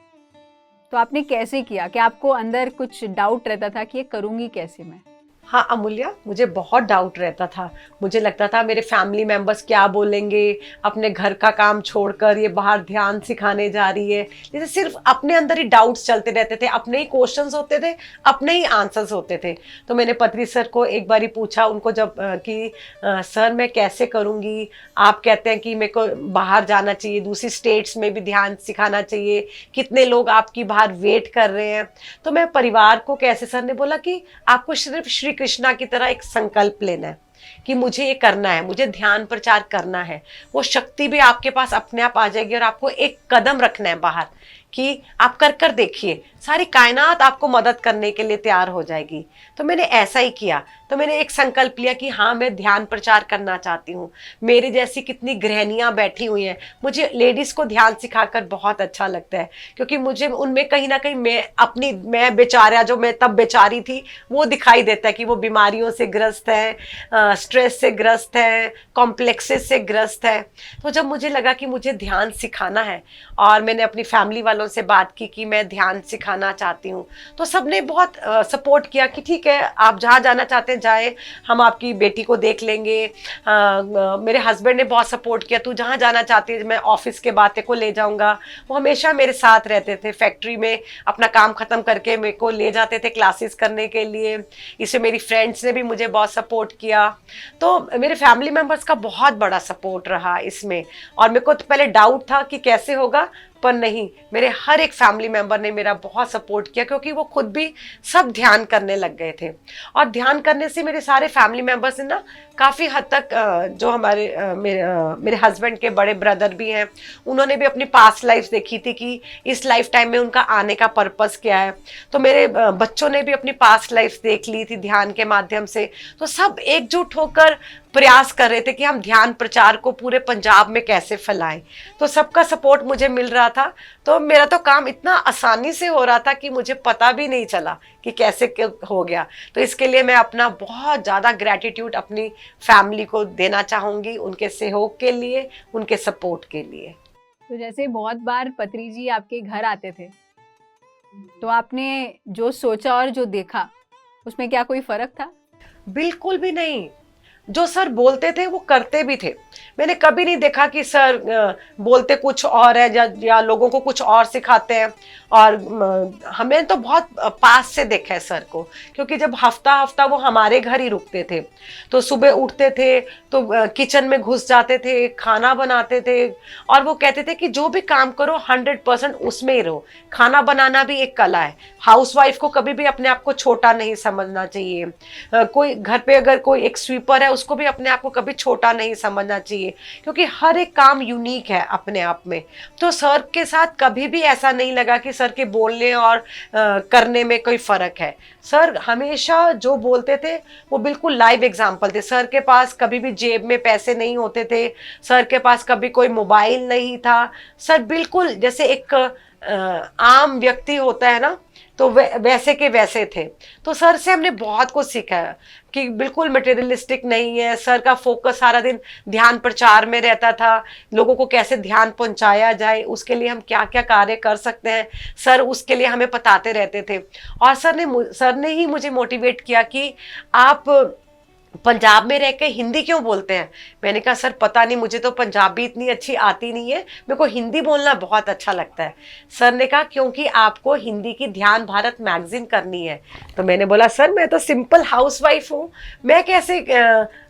तो आपने कैसे किया? कि आपको अंदर कुछ डाउट रहता था कि ये करूँगी कैसे मैं? हाँ अमूल्य, मुझे बहुत डाउट रहता था। मुझे लगता था मेरे फैमिली मेंबर्स क्या बोलेंगे, अपने घर का काम छोड़कर ये बाहर ध्यान सिखाने जा रही है। जैसे सिर्फ अपने अंदर ही डाउट्स चलते रहते थे, अपने ही क्वेश्चंस होते थे, अपने ही आंसर्स होते थे। तो मैंने पत्री सर को एक बारी पूछा उनको जब कि सर मैं कैसे करूँगी, आप कहते हैं कि मेरे को बाहर जाना चाहिए, दूसरी स्टेट्स में भी ध्यान सिखाना चाहिए, कितने लोग आपकी बाहर वेट कर रहे हैं। तो मैं परिवार को कैसे, सर ने बोला कि आपको सिर्फ श्री कृष्णा की तरह एक संकल्प लेना है कि मुझे ये करना है, मुझे ध्यान प्रचार करना है। वो शक्ति भी आपके पास अपने आप आ जाएगी और आपको एक कदम रखना है बाहर कि आप कर कर देखिए, सारी कायनात आपको मदद करने के लिए तैयार हो जाएगी। तो मैंने ऐसा ही किया। तो मैंने एक संकल्प लिया कि हाँ मैं ध्यान प्रचार करना चाहती हूँ। मेरी जैसी कितनी गृहिणियाँ बैठी हुई हैं, मुझे लेडीज़ को ध्यान सिखाकर बहुत अच्छा लगता है, क्योंकि मुझे उनमें कहीं ना कहीं मैं बेचारा, जो मैं तब बेचारी थी, वो दिखाई देता है कि वो बीमारियों से ग्रस्त है, स्ट्रेस से ग्रस्त है, कॉम्प्लेक्सेस से ग्रस्त है। तो जब मुझे लगा कि मुझे ध्यान सिखाना है और मैंने अपनी फैमिली वालों से बात की कि मैं ध्यान सिखाना चाहती हूँ, तो सबने बहुत सपोर्ट किया कि ठीक है आप जहाँ जाना चाहते हैं जाए, हम आपकी बेटी को देख लेंगे। मेरे हस्बैंड ने बहुत सपोर्ट किया, तू जहाँ जाना चाहती है मैं ऑफिस के बातें को ले जाऊँगा। वो हमेशा मेरे साथ रहते थे, फैक्ट्री में अपना काम ख़त्म करके मेरे को ले जाते थे क्लासेस करने के लिए। इससे मेरी फ्रेंड्स ने भी मुझे बहुत सपोर्ट किया। तो मेरे फैमिली मेम्बर्स का बहुत बड़ा सपोर्ट रहा इसमें। और मेरे को तो पहले डाउट था कि कैसे होगा, पर नहीं, मेरे हर एक फैमिली मेंबर ने मेरा बहुत सपोर्ट किया, क्योंकि वो खुद भी सब ध्यान करने लग गए थे। और ध्यान करने से मेरे सारे फैमिली मेंबर्स ने ना काफ़ी हद तक जो हमारे मेरे हस्बैंड के बड़े ब्रदर भी हैं, उन्होंने भी अपनी पास्ट लाइफ देखी थी कि इस लाइफ टाइम में उनका आने का पर्पस क्या है। तो मेरे बच्चों ने भी अपनी पास्ट लाइफ देख ली थी ध्यान के माध्यम से। तो सब एकजुट होकर प्रयास कर रहे थे कि हम ध्यान प्रचार को पूरे पंजाब में कैसे फैलाएं। तो सबका सपोर्ट मुझे मिल रहा था। तो मेरा तो काम इतना आसानी से हो रहा था कि मुझे पता भी नहीं चला कि कैसे हो गया। तो इसके लिए मैं अपना बहुत ज़्यादा ग्रैटिट्यूड अपनी फैमिली को देना चाहूँगी, उनके सहयोग के लिए, उनके सपोर्ट के लिए। तो जैसे बहुत बार पत्री जी आपके घर आते थे, तो आपने जो सोचा और जो देखा उसमें क्या कोई फर्क था? बिल्कुल भी नहीं। जो सर बोलते थे वो करते भी थे। मैंने कभी नहीं देखा कि सर बोलते कुछ और है या लोगों को कुछ और सिखाते हैं। और हमें तो बहुत पास से देखा है सर को, क्योंकि जब हफ्ता हफ्ता वो हमारे घर ही रुकते थे, तो सुबह उठते थे तो किचन में घुस जाते थे, खाना बनाते थे। और वो कहते थे कि जो भी काम करो 100% उसमें ही रहो। खाना बनाना भी एक कला है। हाउसवाइफ को कभी भी अपने आप को छोटा नहीं समझना चाहिए। कोई घर पे अगर कोई एक स्वीपर है, उसको भी अपने आप को कभी छोटा नहीं समझना चाहिए, क्योंकि हर एक काम यूनिक है अपने आप में। तो सर के साथ कभी भी ऐसा नहीं लगा कि सर के बोलने और करने में कोई फर्क है। सर हमेशा जो बोलते थे वो बिल्कुल लाइव एग्जाम्पल थे। सर के पास कभी भी जेब में पैसे नहीं होते थे, सर के पास कभी कोई मोबाइल नहीं था। सर बिल्कुल जैसे एक आम व्यक्ति होता है ना, तो वैसे के वैसे थे। तो सर से हमने बहुत कुछ सीखा है कि बिल्कुल मटेरियलिस्टिक नहीं है। सर का फोकस सारा दिन ध्यान प्रचार में रहता था, लोगों को कैसे ध्यान पहुंचाया जाए, उसके लिए हम क्या क्या कार्य कर सकते हैं, सर उसके लिए हमें बताते रहते थे। और सर ने ही मुझे मोटिवेट किया कि आप पंजाब में रह के हिंदी क्यों बोलते हैं। मैंने कहा सर पता नहीं, मुझे तो पंजाबी इतनी अच्छी आती नहीं है, मेरे को हिंदी बोलना बहुत अच्छा लगता है। सर ने कहा क्योंकि आपको हिंदी की ध्यान भारत मैगजीन करनी है। तो मैंने बोला सर मैं तो सिंपल हाउसवाइफ हूँ, मैं कैसे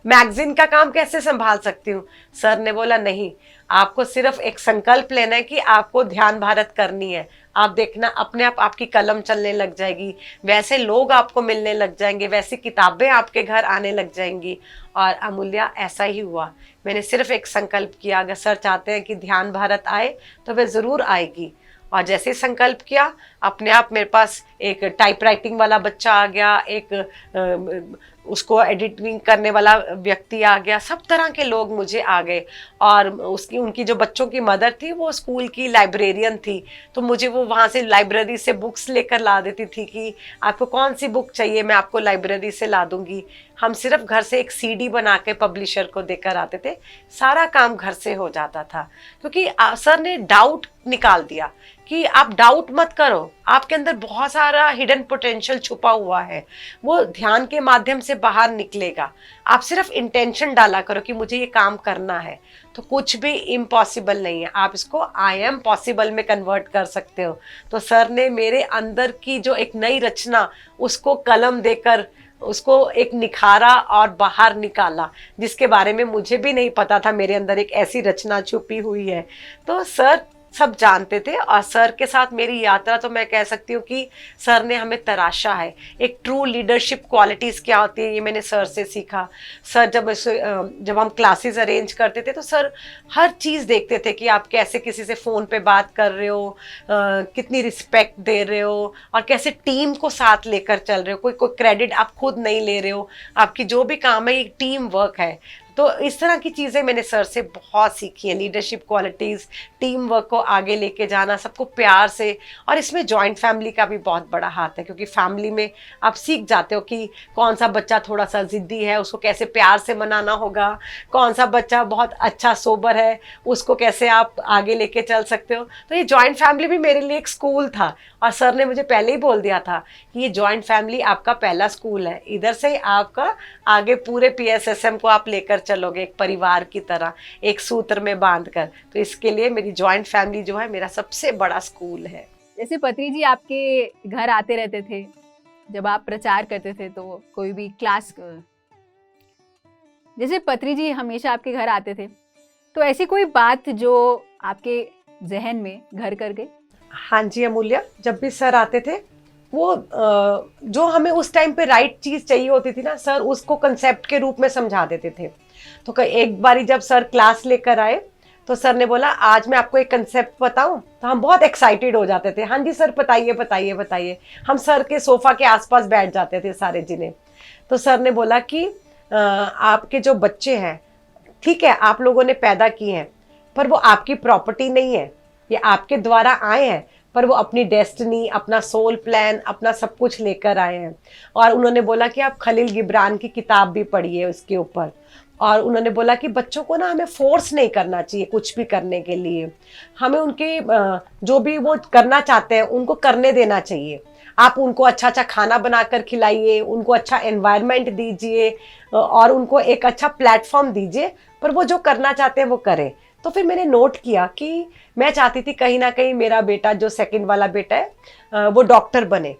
मैगजीन का काम कैसे संभाल सकती हूँ। सर ने बोला नहीं, आपको सिर्फ एक संकल्प लेना है कि आपको ध्यान भारत करनी है। आप देखना अपने आप आपकी कलम चलने लग जाएगी, वैसे लोग आपको मिलने लग जाएंगे, वैसी किताबें आपके घर आने लग जाएंगी। और अमूल्या ऐसा ही हुआ। मैंने सिर्फ एक संकल्प किया, अगर सर चाहते हैं कि ध्यान भारत आए तो वह ज़रूर आएगी। और जैसे संकल्प किया, अपने आप मेरे पास एक टाइपराइटिंग वाला बच्चा आ गया, एक उसको एडिटिंग करने वाला व्यक्ति आ गया, सब तरह के लोग मुझे आ गए। और उनकी जो बच्चों की मदर थी वो स्कूल की लाइब्रेरियन थी, तो मुझे वो वहाँ से लाइब्रेरी से बुक्स लेकर ला देती थी कि आपको कौन सी बुक चाहिए, मैं आपको लाइब्रेरी से ला दूँगी। हम सिर्फ घर से एक सीडी बना के पब्लिशर को देकर आते थे, सारा काम घर से हो जाता था। क्योंकि सर ने डाउट निकाल दिया कि आप डाउट मत करो, आपके अंदर बहुत सारा हिडन पोटेंशियल छुपा हुआ है, वो ध्यान के माध्यम से बाहर निकलेगा। आप सिर्फ इंटेंशन डाला करो कि मुझे ये काम करना है, तो कुछ भी इम्पॉसिबल नहीं है। आप इसको आई एम पॉसिबल में कन्वर्ट कर सकते हो। तो सर ने मेरे अंदर की जो एक नई रचना, उसको कलम देकर उसको एक निखारा और बाहर निकाला, जिसके बारे में मुझे भी नहीं पता था मेरे अंदर एक ऐसी रचना छुपी हुई है। तो सर सब जानते थे, और सर के साथ मेरी यात्रा तो मैं कह सकती हूँ कि सर ने हमें तराशा है। एक ट्रू लीडरशिप क्वालिटीज़ क्या होती है, ये मैंने सर से सीखा। सर जब हम क्लासेस अरेंज करते थे तो सर हर चीज़ देखते थे कि आप कैसे किसी से फ़ोन पे बात कर रहे हो, कितनी रिस्पेक्ट दे रहे हो, और कैसे टीम को साथ लेकर चल रहे हो। कोई क्रेडिट आप खुद नहीं ले रहे हो, आपकी जो भी काम है एक टीम वर्क है। तो इस तरह की चीज़ें मैंने सर से बहुत सीखी हैं, लीडरशिप क्वालिटीज़, टीम वर्क को आगे लेके जाना, सबको प्यार से। और इसमें जॉइंट फैमिली का भी बहुत बड़ा हाथ है, क्योंकि फैमिली में आप सीख जाते हो कि कौन सा बच्चा थोड़ा सा ज़िद्दी है, उसको कैसे प्यार से मनाना होगा, कौन सा बच्चा बहुत अच्छा सोबर है, उसको कैसे आप आगे लेके चल सकते हो। तो ये जॉइंट फैमिली भी मेरे लिए एक स्कूल था, और सर ने मुझे पहले ही बोल दिया था कि ये जॉइंट फैमिली आपका पहला स्कूल है, इधर से आपका आगे पूरे PSSM को आप लेकर चलोगे एक परिवार की तरह, एक सूत्र में बांधकर। तो इसके लिए मेरी जॉइंट फैमिली जो है मेरा सबसे बड़ा स्कूल है। जैसे पत्री जी आपके घर आते रहते थे जब आप प्रचार करते थे, तो कोई भी क्लास, जैसे पत्री जी हमेशा आपके घर आते थे, तो ऐसी कोई बात जो आपके जहन में घर कर गई? हाँ जी अमूल्य, जब भी सर आते थे, वो जो हमें उस टाइम पे राइट चीज़ चाहिए होती थी ना, सर उसको कंसेप्ट के रूप में समझा देते थे। तो एक बारी जब सर क्लास लेकर आए तो सर ने बोला आज मैं आपको एक कंसेप्ट बताऊं, तो हम बहुत एक्साइटेड हो जाते थे। हाँ जी सर, बताइए बताइए बताइए। हम सर के सोफा के आसपास बैठ जाते थे सारे जिने। तो सर ने बोला कि आपके जो बच्चे हैं, ठीक है आप लोगों ने पैदा किए हैं, पर वो आपकी प्रॉपर्टी नहीं है, ये आपके द्वारा आए हैं, पर वो अपनी डेस्टिनी, अपना सोल प्लान, अपना सब कुछ लेकर आए हैं। और उन्होंने बोला कि आप खलील गिब्रान की किताब भी पढ़िए उसके ऊपर। और उन्होंने बोला कि बच्चों को ना हमें फोर्स नहीं करना चाहिए कुछ भी करने के लिए, हमें उनके जो भी वो करना चाहते हैं उनको करने देना चाहिए। आप उनको अच्छा अच्छा खाना बनाकर खिलाइए, उनको अच्छा एनवायरनमेंट दीजिए, और उनको एक अच्छा प्लेटफॉर्म दीजिए, पर वो जो करना चाहते हैं वो करें। तो फिर मैंने नोट किया कि मैं चाहती थी कहीं ना कहीं मेरा बेटा, जो सेकंड वाला बेटा है, वो डॉक्टर बने,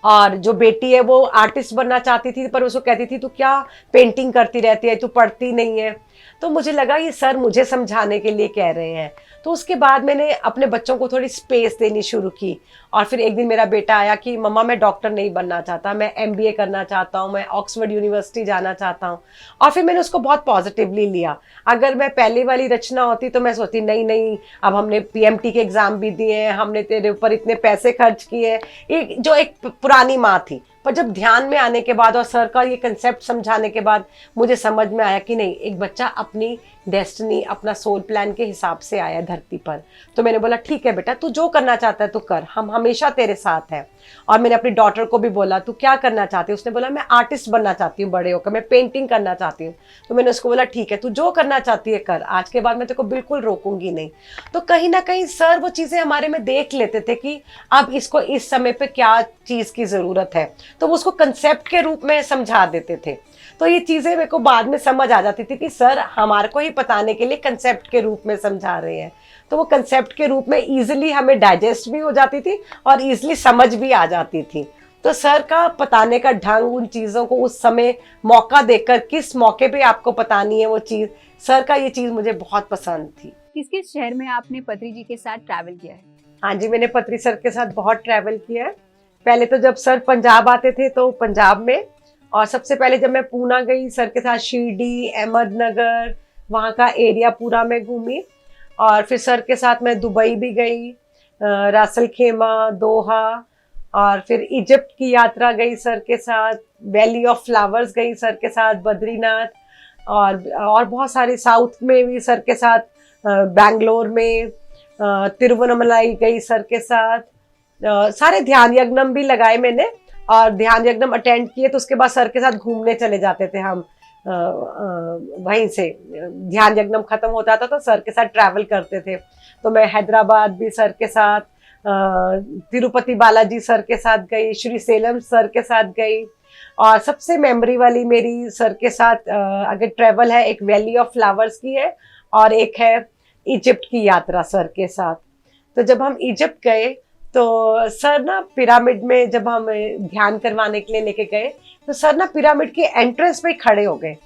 और जो बेटी है वो आर्टिस्ट बनना चाहती थी, पर उसको कहती थी तू क्या पेंटिंग करती रहती है, तू पढ़ती नहीं है। तो मुझे लगा ये सर मुझे समझाने के लिए कह रहे हैं। तो उसके बाद मैंने अपने बच्चों को थोड़ी स्पेस देनी शुरू की। और फिर एक दिन मेरा बेटा आया कि मम्मा मैं डॉक्टर नहीं बनना चाहता, मैं MBA करना चाहता हूँ, मैं ऑक्सफोर्ड यूनिवर्सिटी जाना चाहता हूँ। और फिर मैंने उसको बहुत पॉजिटिवली लिया। अगर मैं पहले वाली रचना होती तो मैं सोचती नहीं नहीं, अब हमने PMT के एग्जाम भी दिए हैं, हमने तेरे ऊपर इतने पैसे खर्च किए, एक जो एक पुरानी माँ थी। पर जब ध्यान में आने के बाद और सर का ये कंसेप्ट समझाने के बाद मुझे समझ में आया कि नहीं, एक बच्चा अपनी डेस्टिनी, अपना सोल प्लान के हिसाब से आया धरती पर। तो मैंने बोला ठीक है बेटा, तू जो करना चाहता है तू कर, हम हमेशा तेरे साथ हैं। और मैंने अपनी डॉटर को भी बोला तू क्या करना चाहती है, उसने बोला मैं आर्टिस्ट बनना चाहती हूँ, बड़े होकर मैं पेंटिंग करना चाहती हूँ। तो मैंने उसको बोला ठीक है तू जो करना चाहती है कर, आज के बाद मैं तेरे को बिल्कुल रोकूंगी नहीं। तो कहीं ना कहीं सर वो चीज़ें हमारे में देख लेते थे कि अब इसको इस समय पे क्या चीज़ की ज़रूरत है, तो वो उसको कंसेप्ट के रूप में समझा देते थे। तो ये चीज़ें मेरे को बाद में समझ आ जाती थी कि सर हमारे को ही बताने के लिए कंसेप्ट के रूप में समझा रहे हैं। तो वो कंसेप्ट के रूप में इजीली हमें डाइजेस्ट भी हो जाती थी और इजीली समझ भी आ जाती थी। तो सर का बताने का ढंग, उन चीज़ों को उस समय मौका देकर किस मौके पे आपको बतानी है वो चीज़, सर का ये चीज़ मुझे बहुत पसंद थी। किस किस शहर में आपने पत्री जी के साथ ट्रैवल किया है? हाँ जी, मैंने पत्री सर के साथ बहुत ट्रैवल किया है। पहले तो जब सर पंजाब आते थे तो पंजाब में, और सबसे पहले जब मैं पूना गई सर के साथ, शिरडी, अहमदनगर, वहाँ का एरिया पूरा मैं घूमी। और फिर सर के साथ मैं दुबई भी गई, रासल खेमा, दोहा, और फिर इजिप्ट की यात्रा गई सर के साथ, वैली ऑफ फ्लावर्स गई सर के साथ, बद्रीनाथ, और बहुत सारे साउथ में भी सर के साथ, बैंगलोर में, तिरुवन्नमलाई गई सर के साथ। सारे ध्यान यज्ञम भी लगाए मैंने, और ध्यान यज्ञम अटेंड किए तो उसके बाद सर के साथ घूमने चले जाते थे हम। वहीं से ध्यान यज्ञम खत्म होता था तो सर के साथ ट्रैवल करते थे। तो मैं हैदराबाद भी सर के साथ, तिरुपति बालाजी सर के साथ गई, श्री सेलम सर के साथ गई, और सबसे मेमोरी वाली मेरी सर के साथ अगर ट्रेवल है, एक वैली ऑफ फ्लावर्स की है और एक है इजिप्ट की यात्रा सर के साथ। तो जब हम इजिप्ट गए तो सर ना पिरामिड में जब हम ध्यान करवाने के लिए लेके गए तो सर ना पिरामिड के एंट्रेंस में खड़े हो गए,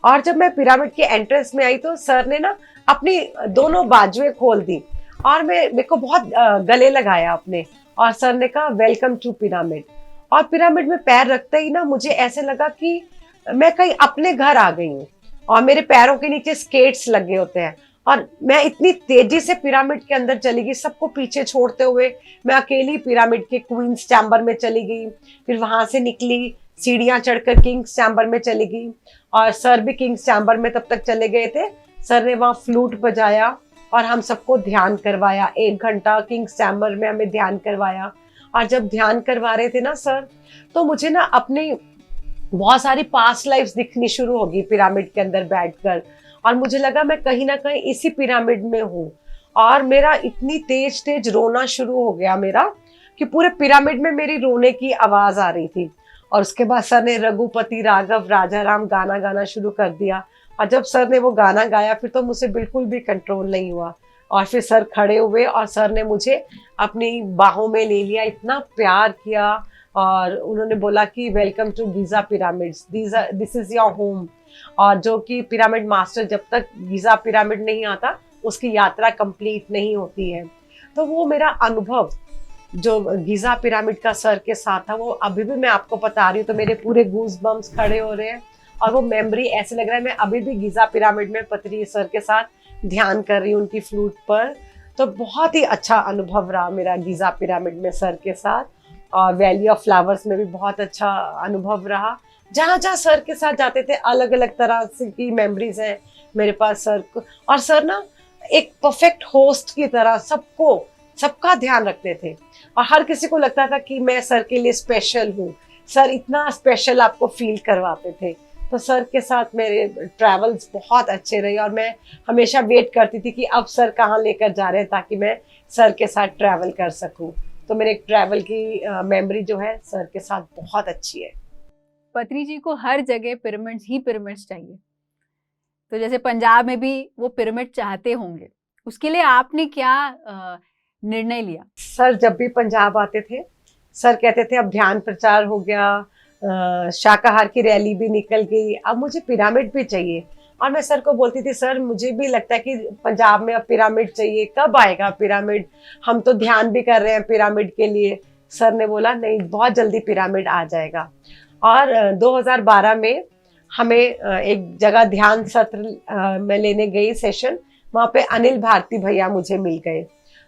और जब मैं पिरामिड के एंट्रेंस में आई तो सर ने ना अपनी दोनों बाजुएं खोल दी और मेरे को बहुत गले लगाया अपने, और सर ने कहा वेलकम टू पिरामिड। और पिरामिड में पैर रखते ही ना मुझे ऐसे लगा कि मैं कहीं अपने घर आ गई हूँ, और मेरे पैरों के नीचे स्केट्स लगे होते हैं, और मैं इतनी तेजी से पिरामिड के अंदर चली गई, सबको पीछे छोड़ते हुए मैं अकेली पिरामिड के क्वींस चैम्बर में चली गई। फिर वहां से निकली, सीढ़ियां चढ़कर किंग्स चैम्बर में चली गई, और सर भी किंग्स चैम्बर में तब तक चले गए थे। सर ने वहां फ्लूट बजाया और हम सबको ध्यान करवाया, 1 घंटा किंग्स चैम्बर में हमें ध्यान करवाया। और जब ध्यान करवा रहे थे ना सर, तो मुझे ना अपनी बहुत सारी पास्ट लाइफ्स दिखनी शुरू होगी पिरामिड के अंदर बैठकर, और मुझे लगा मैं कहीं ना कहीं इसी पिरामिड में हूँ। और मेरा इतनी तेज तेज रोना शुरू हो गया मेरा कि पूरे पिरामिड में मेरी रोने की आवाज आ रही थी। और उसके बाद सर ने रघुपति राघव राजा राम गाना गाना शुरू कर दिया, और जब सर ने वो गाना गाया फिर तो मुझसे बिल्कुल भी कंट्रोल नहीं हुआ। और फिर सर खड़े हुए और सर ने मुझे अपनी बाहों में ले लिया, इतना प्यार किया, और उन्होंने बोला कि welcome to Giza pyramids, this is your home. और जो कि पिरामिड मास्टर जब तक गीजा पिरामिड नहीं आता उसकी यात्रा कंप्लीट नहीं होती है। तो वो मेरा अनुभव जो गीजा पिरामिड का सर के साथ था, वो अभी भी मैं आपको बता रही हूँ तो मेरे पूरे गूज बम्स खड़े हो रहे हैं, और वो मेमोरी ऐसे लग रहा है मैं अभी भी गीजा पिरामिड में पत्री सर के साथ ध्यान कर रही हूँ उनकी फ्लूट पर। तो बहुत ही अच्छा अनुभव रहा मेरा गीजा पिरामिड में सर के साथ, और वैली ऑफ फ्लावर्स में भी बहुत अच्छा अनुभव रहा। जहाँ जहाँ सर के साथ जाते थे अलग अलग तरह से की मेमोरीज हैं मेरे पास सर को। और सर ना एक परफेक्ट होस्ट की तरह सबका ध्यान रखते थे, और हर किसी को लगता था कि मैं सर के लिए स्पेशल हूँ। सर इतना स्पेशल आपको फील करवाते थे। तो सर के साथ मेरे ट्रैवल्स बहुत अच्छे रहे, और मैं हमेशा वेट करती थी कि अब सर कहाँ लेकर जा रहे हैं ताकि मैं सर के साथ ट्रैवल कर सकूँ। तो मेरे ट्रैवल की मेमोरी जो है सर के साथ बहुत अच्छी है। पत्री जी को हर जगह पिरामिड्स ही पिरामिड्स चाहिए, तो जैसे पंजाब में भी वो पिरामिड चाहते होंगे, उसके लिए आपने क्या निर्णय लिया? सर जब भी पंजाब आते थे सर कहते थे अब ध्यान प्रचार हो गया, शाकाहार की रैली भी निकल गई, अब मुझे पिरामिड भी चाहिए। और मैं सर को बोलती थी सर मुझे भी लगता है कि पंजाब में अब पिरामिड चाहिए, कब आएगा पिरामिड, हम तो ध्यान भी कर रहे हैं पिरामिड के लिए। सर ने बोला नहीं, बहुत जल्दी पिरामिड आ जाएगा। और 2012 में हमें एक जगह ध्यान सत्र में लेने गई सेशन, वहाँ पे अनिल भारती भैया मुझे मिल गए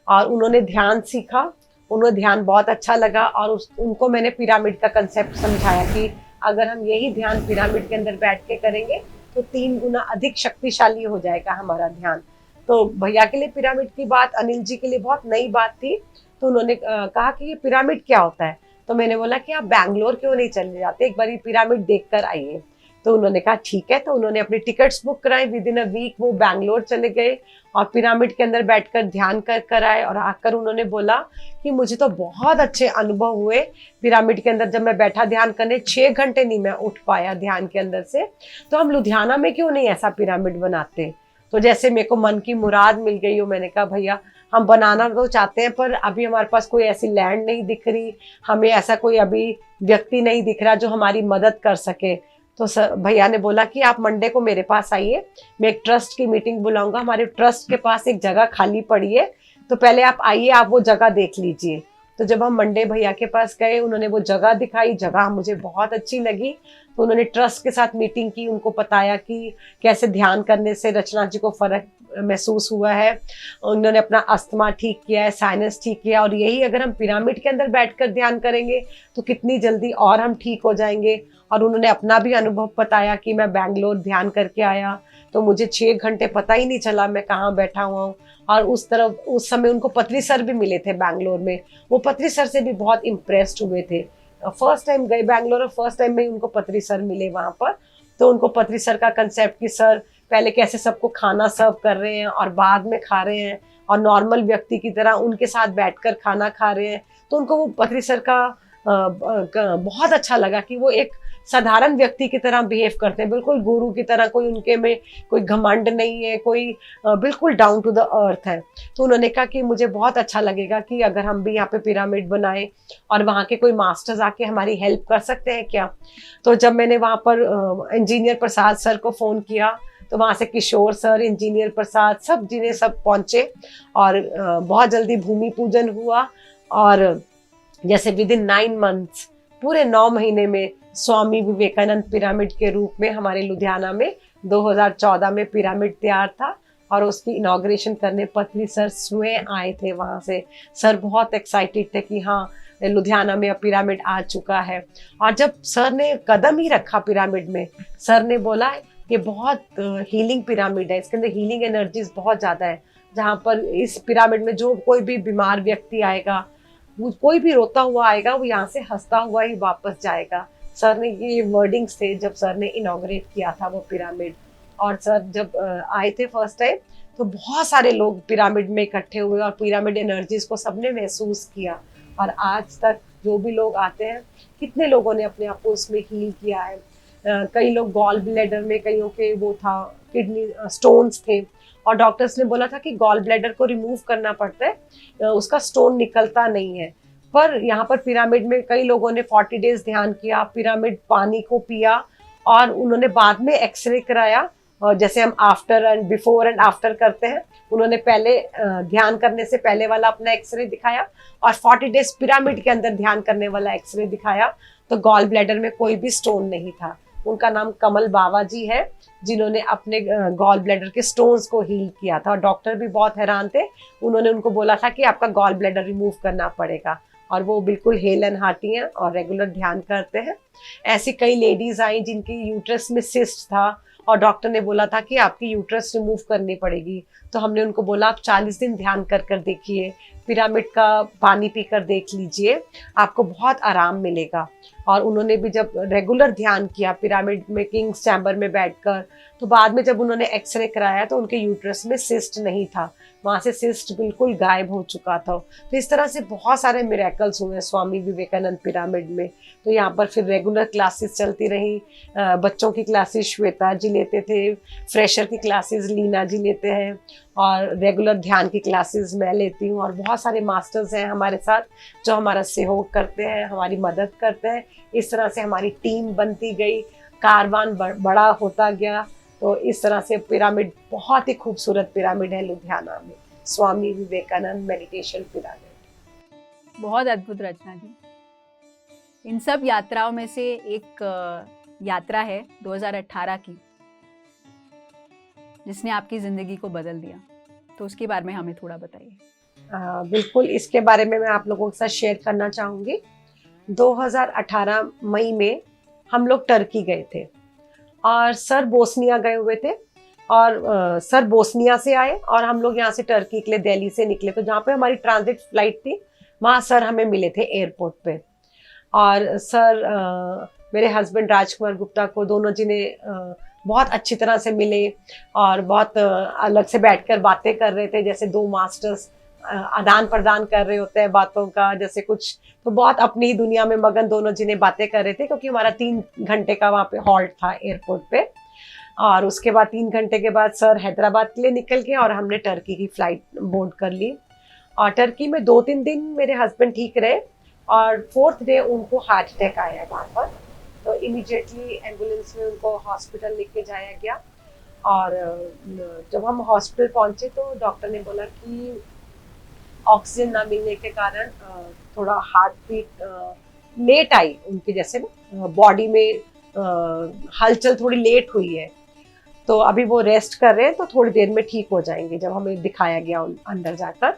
और उन्होंने ध्यान सीखा, उन्हें ध्यान बहुत अच्छा लगा, और उनको मैंने पिरामिड का कंसेप्ट समझाया कि अगर हम यही ध्यान पिरामिड के अंदर बैठ के करेंगे तो 3 गुना अधिक शक्तिशाली हो जाएगा हमारा ध्यान। तो भैया के लिए पिरामिड की बात अनिल जी के लिए बहुत नई बात थी, तो उन्होंने कहा कि ये पिरामिड क्या होता है। तो मैंने बोला कि आप बैंगलोर क्यों नहीं चले जाते, एक बार पिरामिड देख कर आइए। तो उन्होंने कहा ठीक है, तो उन्होंने अपनी टिकट्स बुक कराई, विद इन अ वीक वो बैंगलोर चले गए और पिरामिड के अंदर बैठकर ध्यान कर आए। और आकर उन्होंने बोला कि मुझे तो बहुत अच्छे अनुभव हुए पिरामिड के अंदर, जब मैं बैठा ध्यान करने 6 घंटे नहीं मैं उठ पाया ध्यान के अंदर से, तो हम लुधियाना में क्यों नहीं ऐसा पिरामिड बनाते। तो जैसे मेरे को मन की मुराद मिल गई हो, मैंने कहा भैया हम बनाना तो चाहते हैं पर अभी हमारे पास कोई ऐसी लैंड नहीं दिख रही, हमें ऐसा कोई अभी व्यक्ति नहीं दिख रहा जो हमारी मदद कर सके। तो भैया ने बोला कि आप मंडे को मेरे पास आइए, मैं एक ट्रस्ट की मीटिंग बुलाऊंगा, हमारे ट्रस्ट के पास एक जगह खाली पड़ी है, तो पहले आप आइए, आप वो जगह देख लीजिए। तो जब हम मंडे भैया के पास गए, उन्होंने वो जगह दिखाई, जगह मुझे बहुत अच्छी लगी। तो उन्होंने ट्रस्ट के साथ मीटिंग की, उनको बताया कि कैसे ध्यान करने से रचना जी को फर्क महसूस हुआ है, उन्होंने अपना अस्थमा ठीक किया है, साइनस ठीक किया, और यही अगर हम पिरामिड के अंदर बैठकर ध्यान करेंगे तो कितनी जल्दी और हम ठीक हो जाएंगे। और उन्होंने अपना भी अनुभव बताया कि मैं बैंगलोर ध्यान करके आया तो मुझे 6 घंटे पता ही नहीं चला मैं कहाँ बैठा हुआ हूँ। और उस समय उनको पत्री सर भी मिले थे बैंगलोर में, वो पत्री सर से भी बहुत इम्प्रेस्ड हुए थे। फर्स्ट टाइम गए बैंगलोर और फर्स्ट टाइम में उनको पत्री सर मिले वहाँ पर। तो उनको पत्री सर का कंसेप्ट कि सर पहले कैसे सबको खाना सर्व कर रहे हैं और बाद में खा रहे हैं, और नॉर्मल व्यक्ति की तरह उनके साथ बैठकर खाना खा रहे हैं। तो उनको वो पत्री सर का बहुत अच्छा लगा कि वो एक साधारण व्यक्ति की तरह बिहेव करते हैं, बिल्कुल गुरु की तरह। कोई उनके में कोई घमंड नहीं है, कोई बिल्कुल डाउन टू द अर्थ है। तो उन्होंने कहा कि मुझे बहुत अच्छा लगेगा कि अगर हम भी यहाँ पे पिरामिड बनाएं और वहाँ के कोई मास्टर्स आके हमारी हेल्प कर सकते हैं क्या। तो जब मैंने वहाँ पर इंजीनियर प्रसाद सर को फ़ोन किया तो वहाँ से किशोर सर, इंजीनियर प्रसाद, सब जिन्हें सब पहुँचे और बहुत जल्दी भूमि पूजन हुआ। और जैसे विद इन 9 months, पूरे 9 महीने में स्वामी विवेकानंद पिरामिड के रूप में हमारे लुधियाना में 2014 में पिरामिड तैयार था। और उसकी इनॉग्रेशन करने पत्री सर स्वयं आए थे वहाँ से। सर बहुत एक्साइटेड थे कि हाँ लुधियाना में अब पिरामिड आ चुका है। और जब सर ने कदम ही रखा पिरामिड में, सर ने बोला कि बहुत हीलिंग पिरामिड है, इसके अंदर हीलिंग एनर्जीज बहुत ज़्यादा है। जहाँ पर इस पिरामिड में जो कोई भी बीमार व्यक्ति आएगा, कोई भी रोता हुआ आएगा, वो यहाँ से हंसता हुआ ही वापस जाएगा। सर ने ये वर्डिंग्स थे जब सर ने इनॉग्रेट किया था वो पिरामिड। और सर जब आए थे फर्स्ट टाइम तो बहुत सारे लोग पिरामिड में इकट्ठे हुए और पिरामिड एनर्जीज को सबने महसूस किया। और आज तक जो भी लोग आते हैं, कितने लोगों ने अपने आप को उसमें हील किया है। कई लोग गॉल ब्लैडर में, कईयों के वो था किडनी स्टोन्स थे और डॉक्टर्स ने बोला था कि गॉल ब्लैडर को रिमूव करना पड़ता है, उसका स्टोन निकलता नहीं है। पर यहाँ पर पिरामिड में कई लोगों ने 40 डेज ध्यान किया, पिरामिड पानी को पिया और उन्होंने बाद में एक्सरे कराया। और जैसे हम after and before and after करते हैं, उन्होंने पहले ध्यान करने से पहले वाला अपना एक्सरे दिखाया और 40 डेज पिरामिड के अंदर ध्यान करने वाला एक्सरे दिखाया। तो गॉल ब्लैडर में कोई भी स्टोन नहीं था। उनका नाम कमल बाबा जी है, जिन्होंने अपने गॉल ब्लैडर के स्टोन्स को हील किया था। और डॉक्टर भी बहुत हैरान थे, उन्होंने उनको बोला था कि आपका गॉल ब्लैडर रिमूव करना पड़ेगा। और वो बिल्कुल हेल एंड हार्टी हैं और रेगुलर ध्यान करते हैं। ऐसी कई लेडीज आई जिनकी यूट्रस में सिस्ट था और डॉक्टर ने बोला था कि आपकी यूट्रस रिमूव करनी पड़ेगी। तो हमने उनको बोला आप 40 दिन ध्यान कर कर देखिए, पिरामिड का पानी पीकर देख लीजिए, आपको बहुत आराम मिलेगा। और उन्होंने भी जब रेगुलर ध्यान किया पिरामिड में किंग्स चैम्बर में बैठकर, तो बाद में जब उन्होंने एक्सरे कराया तो उनके यूट्रस में सिस्ट नहीं था, वहाँ से सिस्ट बिल्कुल गायब हो चुका था। तो इस तरह से बहुत सारे मिरेकल्स हुए स्वामी विवेकानंद पिरामिड में। तो यहाँ पर फिर रेगुलर क्लासेस चलती रही। बच्चों की क्लासेस श्वेता जी लेते थे, फ्रेशर की क्लासेस लीना जी लेते हैं और रेगुलर ध्यान की क्लासेस मैं लेती हूँ। और बहुत सारे मास्टर्स हैं हमारे साथ जो हमारा सहयोग करते हैं, हमारी मदद करते हैं। इस तरह से हमारी टीम बनती गई, कारवान बड़ा होता गया। तो इस तरह से पिरामिड बहुत ही खूबसूरत पिरामिड है लुधियाना में, स्वामी विवेकानंद मेडिटेशन पिरामिड। बहुत अद्भुत रचना जी। इन सब यात्राओं में से एक यात्रा है 2018 की, जिसने आपकी जिंदगी को बदल दिया। तो उसके बारे में हमें थोड़ा बताइए। बिल्कुल, इसके बारे में मैं आप लोगों के साथ शेयर करना चाहूँगी। 2018 मई में हम लोग टर्की गए थे और सर बोस्निया गए हुए थे। और सर बोस्निया से आए और हम लोग यहाँ से टर्की के लिए दिल्ली से निकले। तो जहाँ पे हमारी ट्रांजिट फ्लाइट थी, वहाँ सर हमें मिले थे एयरपोर्ट पे। और सर मेरे हस्बैंड राजकुमार गुप्ता को दोनों जी ने बहुत अच्छी तरह से मिले और बहुत अलग से बैठकर बातें कर रहे थे, जैसे दो मास्टर्स आदान प्रदान कर रहे होते हैं बातों का, जैसे कुछ। तो बहुत अपनी ही दुनिया में मगन दोनों जी ने बातें कर रहे थे, क्योंकि हमारा 3 घंटे का वहाँ पे हॉल्ट था एयरपोर्ट पे। और उसके बाद 3 घंटे के बाद सर हैदराबाद के लिए निकल गए और हमने टर्की की फ्लाइट बोर्ड कर ली। और टर्की में 2-3 दिन मेरे हस्बैंड ठीक रहे और 4th डे उनको हार्ट अटैक आया वहाँ पर। तो इमीडिएटली एम्बुलेंस में उनको हॉस्पिटल लेके जाया गया। और जब हम हॉस्पिटल पहुँचे तो डॉक्टर ने बोला कि ऑक्सीजन ना मिलने के कारण थोड़ा हार्ट बीट लेट आई उनकी, जैसे ना बॉडी में हलचल थोड़ी लेट हुई है। तो अभी वो रेस्ट कर रहे हैं, तो थोड़ी देर में ठीक हो जाएंगे, जब हमें दिखाया गया अंदर जाकर।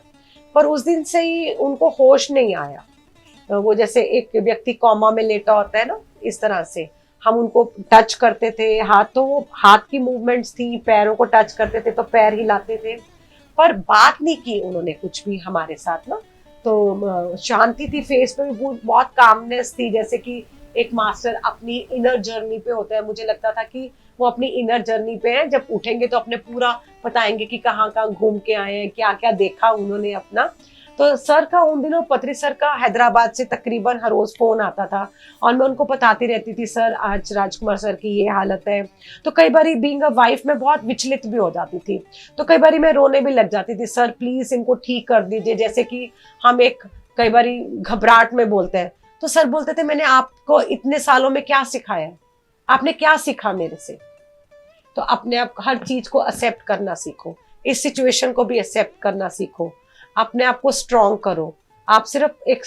पर उस दिन से ही उनको होश नहीं आया। वो जैसे एक व्यक्ति कॉमा में लेटा होता है ना, इस तरह से हम उनको टच करते थे, हाथ की मूवमेंट्स थी, पैरों को टच करते थे तो पैर हिलाते थे, पर बात नहीं की उन्होंने कुछ भी हमारे साथ ना। तो शांति थी फेस पे भी, बहुत कामनेस थी, जैसे कि एक मास्टर अपनी इनर जर्नी पे होता है। मुझे लगता था कि वो अपनी इनर जर्नी पे हैं। जब उठेंगे तो अपने पूरा बताएंगे कि कहाँ कहाँ घूम के आए हैं, क्या क्या देखा उन्होंने अपना। तो सर का उन दिनों, पत्री सर का हैदराबाद से तकरीबन हर रोज फोन आता था और मैं उनको बताती रहती थी, सर आज राजकुमार सर की ये हालत है। तो कई बार बीइंग अ वाइफ में बहुत विचलित भी हो जाती थी, तो कई बार मैं रोने भी लग जाती थी, सर प्लीज इनको ठीक कर दीजिए। जैसे कि हम एक कई बार घबराहट में बोलते हैं, तो सर बोलते थे मैंने आपको इतने सालों में क्या सिखाया, आपने क्या सीखा मेरे से। तो अपने आप हर चीज को एक्सेप्ट करना सीखो, इस सिचुएशन को भी एक्सेप्ट करना सीखो, अपने आप को स्ट्रॉन्ग करो। आप सिर्फ एक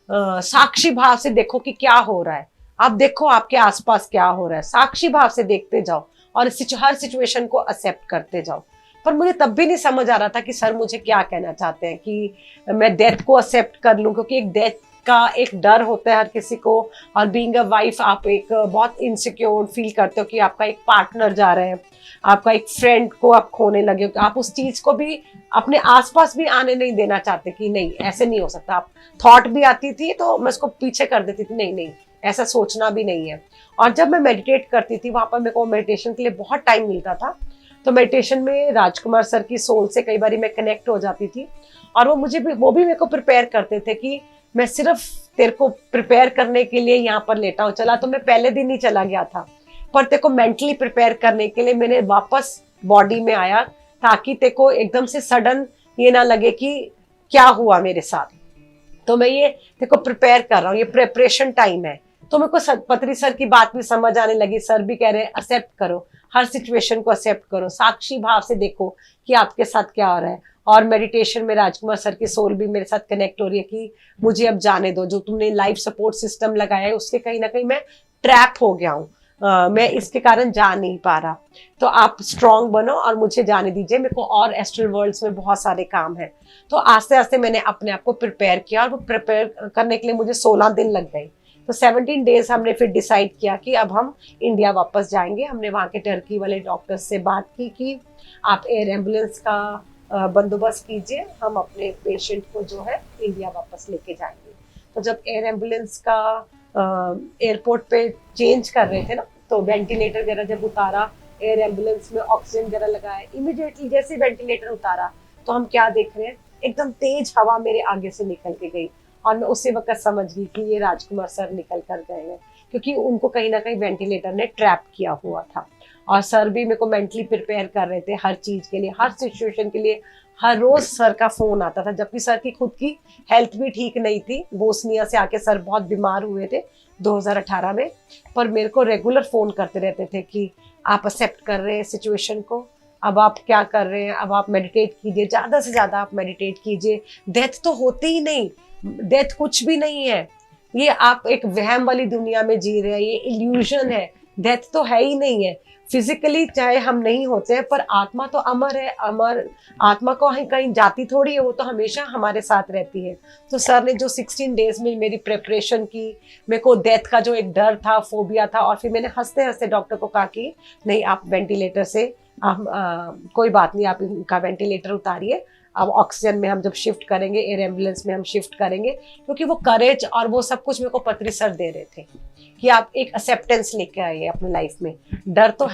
साक्षी भाव से देखो कि क्या हो रहा है, आप देखो आपके आसपास क्या हो रहा है, साक्षी भाव से देखते जाओ और हर सिचुएशन को एक्सेप्ट करते जाओ। पर मुझे तब भी नहीं समझ आ रहा था कि सर मुझे क्या कहना चाहते हैं, कि मैं डेथ को एक्सेप्ट कर लूं, क्योंकि एक डेथ का एक डर होता है हर किसी को। और बीइंग अ वाइफ आप एक बहुत इनसिक्योर फील करते हो कि आपका एक पार्टनर जा रहे हैं, आपका एक फ्रेंड को आप खोने लगे हो, आप उस चीज को भी अपने आसपास भी आने नहीं देना चाहते कि नहीं ऐसे नहीं हो सकता। आप थॉट भी आती थी तो मैं उसको पीछे कर देती थी, नहीं नहीं ऐसा सोचना भी नहीं है। और जब मैं मेडिटेट करती थी वहां पर मेरे को मेडिटेशन के लिए बहुत टाइम मिलता था, तो मेडिटेशन में राजकुमार सर की सोल से कई बार मैं कनेक्ट हो जाती थी और वो भी मेरे को प्रिपेयर करते थे कि मैं सिर्फ तेरे को प्रिपेयर करने के लिए यहाँ पर लेटा हूँ। चला तो मैं पहले दिन ही चला गया था, पर तेरे को मेंटली प्रिपेयर करने के लिए मैंने वापस बॉडी में आया, ताकि तेरे को एकदम से सडन ये ना लगे कि क्या हुआ मेरे साथ। तो मैं ये तेरे को प्रिपेयर कर रहा हूँ, ये प्रिपरेशन टाइम है। तो मेरे को पत्री सर की बात भी समझ आने लगी। सर भी कह रहे हैं एक्सेप्ट करो, हर सिचुएशन को एक्सेप्ट करो, साक्षी भाव से देखो कि आपके साथ क्या हो रहा है। और मेडिटेशन में राजकुमार सर की सोल भी मेरे साथ कनेक्ट हो रही है कि मुझे अब जाने दो, जो तुमने लाइफ सपोर्ट सिस्टम लगाया है उससे कहीं ना कहीं मैं ट्रैप हो गया हूँ, मैं इसके कारण जा नहीं पा रहा। तो आप स्ट्रांग बनो और मुझे जाने दीजिए, मेरे को और एस्ट्रल वर्ल्ड्स में बहुत सारे काम है। तो आस्ते आस्ते मैंने अपने आप को प्रिपेयर किया और वो प्रिपेयर करने के लिए मुझे 16 दिन लग गए। तो 17 डेज हमने फिर डिसाइड किया कि अब हम इंडिया वापस जाएंगे। हमने वहाँ के टर्की वाले डॉक्टर्स से बात की कि आप एयर एम्बुलेंस का बंदोबस्त कीजिए, हम अपने पेशेंट को जो है इंडिया वापस लेके जाएंगे। तो जब एयर एम्बुलेंस का एयरपोर्ट पे चेंज कर रहे थे ना, तो वेंटिलेटर वगैरह जब उतारा, एयर एम्बुलेंस में ऑक्सीजन वगैरह लगाया, इमीडिएटली जैसे वेंटिलेटर उतारा तो हम क्या देख रहे हैं, एकदम तेज हवा मेरे आगे से निकल के गई और मैं उसी वक्त समझ गई कि ये राजकुमार सर निकल कर गए हैं, क्योंकि उनको कहीं ना कहीं वेंटिलेटर ने ट्रैप किया हुआ था। और सर भी मेरे को मेंटली प्रिपेयर कर रहे थे हर चीज के लिए, हर सिचुएशन के लिए। हर रोज सर का फोन आता था, जबकि सर की खुद की हेल्थ भी ठीक नहीं थी। बोस्निया से आके सर बहुत बीमार हुए थे 2018 में, पर मेरे को रेगुलर फोन करते रहते थे कि आप एक्सेप्ट कर रहे हैं सिचुएशन को, अब आप क्या कर रहे हैं, अब आप मेडिटेट कीजिए, ज्यादा से ज्यादा आप मेडिटेट कीजिए। डेथ तो होती ही नहीं, डेथ कुछ भी नहीं है, ये आप एक वहम वाली दुनिया में जी रहे हैं, ये इल्यूजन है। डेथ तो है ही नहीं है। फिजिकली चाहे हम नहीं होते हैं, पर आत्मा तो अमर है, अमर आत्मा को कहीं जाती थोड़ी है, वो तो हमेशा हमारे साथ रहती है। तो सर ने जो 16 डेज में मेरी प्रेपरेशन की, मेरे को डेथ का जो एक डर था, फोबिया था, और फिर मैंने हंसते हंसते डॉक्टर को कहा कि नहीं आप वेंटिलेटर से कोई बात नहीं, आप इनका वेंटिलेटर उतारिए, अब ऑक्सीजन में हम जब शिफ्ट करेंगे, एयर एम्बुलेंस में हम शिफ्ट करेंगे। क्योंकि वो करेज और वो सब कुछ मेरे को पत्री सर दे रहे थे कि आप एक एक्सेप्टेंस लेके आइए अपनी लाइफ में। डर तो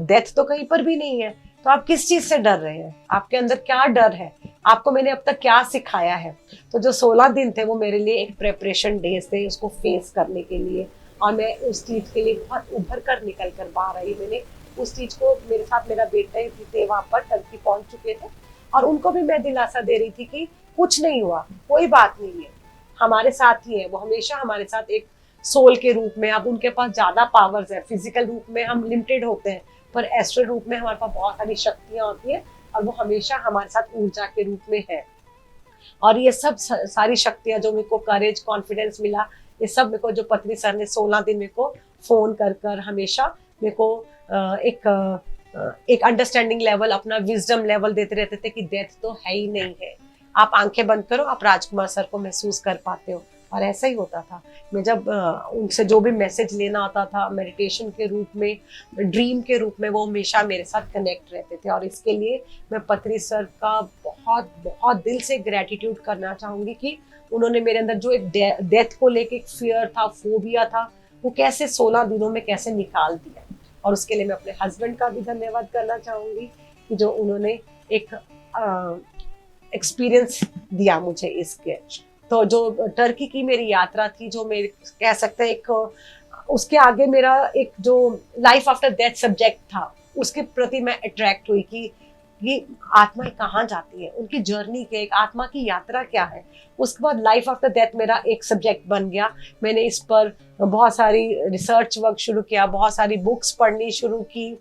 डेथ तो कहीं पर भी नहीं है, तो आप किस चीज से डर रहे हैं, आपके अंदर क्या डर है, आपको मैंने अब तक क्या सिखाया है। तो जो 16 दिन थे वो मेरे लिए एक प्रेपरेशन डेज थे उसको फेस करने के लिए, और मैं उस चीज के लिए बहुत उभर कर निकल कर बाहर आई। मैंने उस चीज को, मेरे साथ मेरा बेटा ही थे वहां पर, टर्की पहुंच चुके थे, और उनको भी मैं दिलासा दे रही थी कि कुछ नहीं हुआ, कोई बात नहीं है, हमारे साथ ही है, वो हमेशा हमारे साथ एक सोल के रूप में। अब उनके पास ज्यादा पावर्स है, फिजिकल रूप में हम लिमिटेड होते हैं, पर एस्ट्रल रूप में हमारे पास बहुत सारी शक्तियां होती है, और वो हमेशा हमारे साथ ऊर्जा के रूप में है। और ये सब सारी शक्तियां जो मेरे को करेज, कॉन्फिडेंस मिला, ये सब मेरे को जो पत्री सर ने 16 दिन मेरे को फोन कर कर हमेशा मेरे को एक अंडरस्टैंडिंग लेवल, अपना विजडम लेवल देते रहते थे कि डेथ तो है ही नहीं है, आप आंखें बंद करो, आप राजकुमार सर को महसूस कर पाते हो। और ऐसा ही होता था। मैं जब उनसे जो भी मैसेज लेना आता था मेडिटेशन के रूप में, ड्रीम के रूप में, वो हमेशा मेरे साथ कनेक्ट रहते थे। और इसके लिए मैं पत्री सर का बहुत बहुत दिल से ग्रेटिट्यूड करना चाहूंगी कि उन्होंने मेरे अंदर जो एक डेथ को लेके एक फियर था, फोबिया था, वो कैसे 16 दिनों में कैसे निकाल दिया। और उसके लिए मैं अपने हस्बैंड का भी धन्यवाद करना चाहूँगी कि जो उन्होंने एक एक्सपीरियंस दिया मुझे इसके। तो जो टर्की की मेरी यात्रा थी, जो मेरे कह सकते हैं एक उसके आगे मेरा एक जो लाइफ आफ्टर डेथ सब्जेक्ट था, उसके प्रति मैं अट्रैक्ट हुई कि ये आत्माएं कहाँ जाती है, उनकी जर्नी के एक आत्मा की यात्रा क्या है। उसके बाद लाइफ आफ्टर डेथ मेरा एक सब्जेक्ट बन गया। मैंने इस पर बहुत सारी रिसर्च वर्क शुरू किया, बहुत सारी बुक्स पढ़नी शुरू की।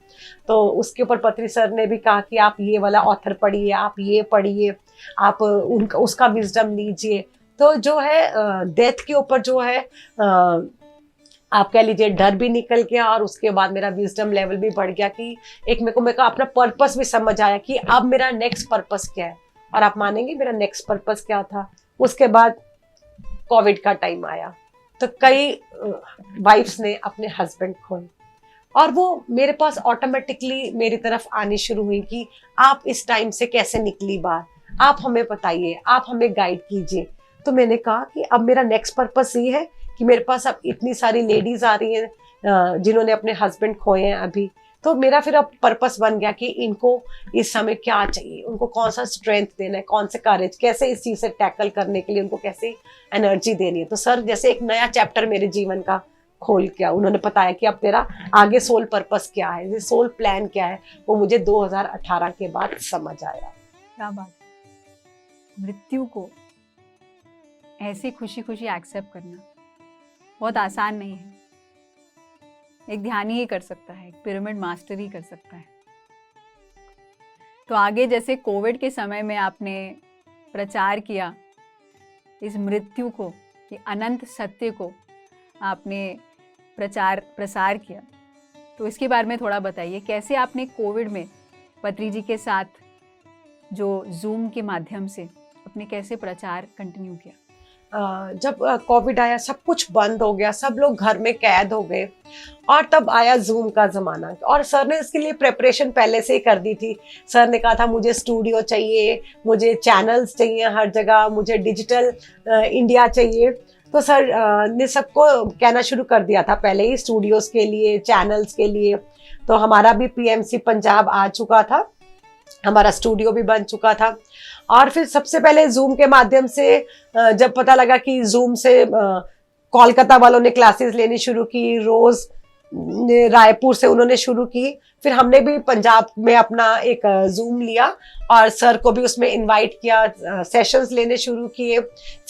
तो उसके ऊपर पत्री सर ने भी कहा कि आप ये वाला ऑथर पढ़िए, आप ये पढ़िए, आप उनका उसका विजडम लीजिए। तो जो है डेथ के ऊपर जो है आप कह लीजिए डर भी निकल गया, और उसके बाद मेरा विजडम लेवल भी बढ़ गया कि एक मेरे को अपना पर्पस भी समझ आया कि अब मेरा नेक्स्ट पर्पस क्या है। और आप मानेंगे मेरा नेक्स्ट पर्पस क्या था? उसके बाद कोविड का टाइम आया, तो कई वाइफ्स ने अपने हस्बैंड खोए, और वो मेरे पास ऑटोमेटिकली मेरी तरफ आनी शुरू हुई कि आप इस टाइम से कैसे निकली बाहर, आप हमें बताइए, आप हमें गाइड कीजिए। तो मैंने कहा कि अब मेरा नेक्स्ट पर्पस ये है कि मेरे पास अब इतनी सारी लेडीज आ रही हैं जिन्होंने अपने हस्बैंड खोए हैं अभी। तो मेरा फिर अब पर्पस बन गया कि इनको इस समय क्या चाहिए, उनको कौन सा स्ट्रेंथ देना है, कौन से करेज, कैसे इस चीज से टैकल करने के लिए उनको कैसे एनर्जी देनी है। तो सर जैसे एक नया चैप्टर मेरे जीवन का खोल किया, उन्होंने बताया कि अब तेरा आगे सोल पर्पस क्या है, ये सोल प्लान क्या है, वो मुझे 2018 के बाद समझ आया। क्या बात, मृत्यु को ऐसे खुशी खुशी एक्सेप्ट करना बहुत आसान नहीं है। एक ध्यानी ही कर सकता है, एक पिरामिड मास्टर ही कर सकता है। तो आगे जैसे कोविड के समय में आपने प्रचार किया इस मृत्यु को, ये अनंत सत्य को आपने प्रसार किया, तो इसके बारे में थोड़ा बताइए। कैसे आपने कोविड में पत्री जी के साथ जो जूम के माध्यम से अपने कैसे प्रचार कंटिन्यू किया? जब कोविड आया, सब कुछ बंद हो गया, सब लोग घर में कैद हो गए, और तब आया जूम का ज़माना। और सर ने इसके लिए प्रेपरेशन पहले से ही कर दी थी। सर ने कहा था मुझे स्टूडियो चाहिए, मुझे चैनल्स चाहिए हर जगह, मुझे डिजिटल इंडिया चाहिए। तो सर ने सबको कहना शुरू कर दिया था पहले ही, स्टूडियोज़ के लिए, चैनल्स के लिए। तो हमारा भी पीएमसी पंजाब आ चुका था, हमारा स्टूडियो भी बन चुका था। और फिर सबसे पहले जूम के माध्यम से जब पता लगा कि जूम से कोलकाता वालों ने क्लासेस लेनी शुरू की, रोज रायपुर से उन्होंने शुरू की, फिर हमने भी पंजाब में अपना एक जूम लिया और सर को भी उसमें इनवाइट किया, सेशंस लेने शुरू किए,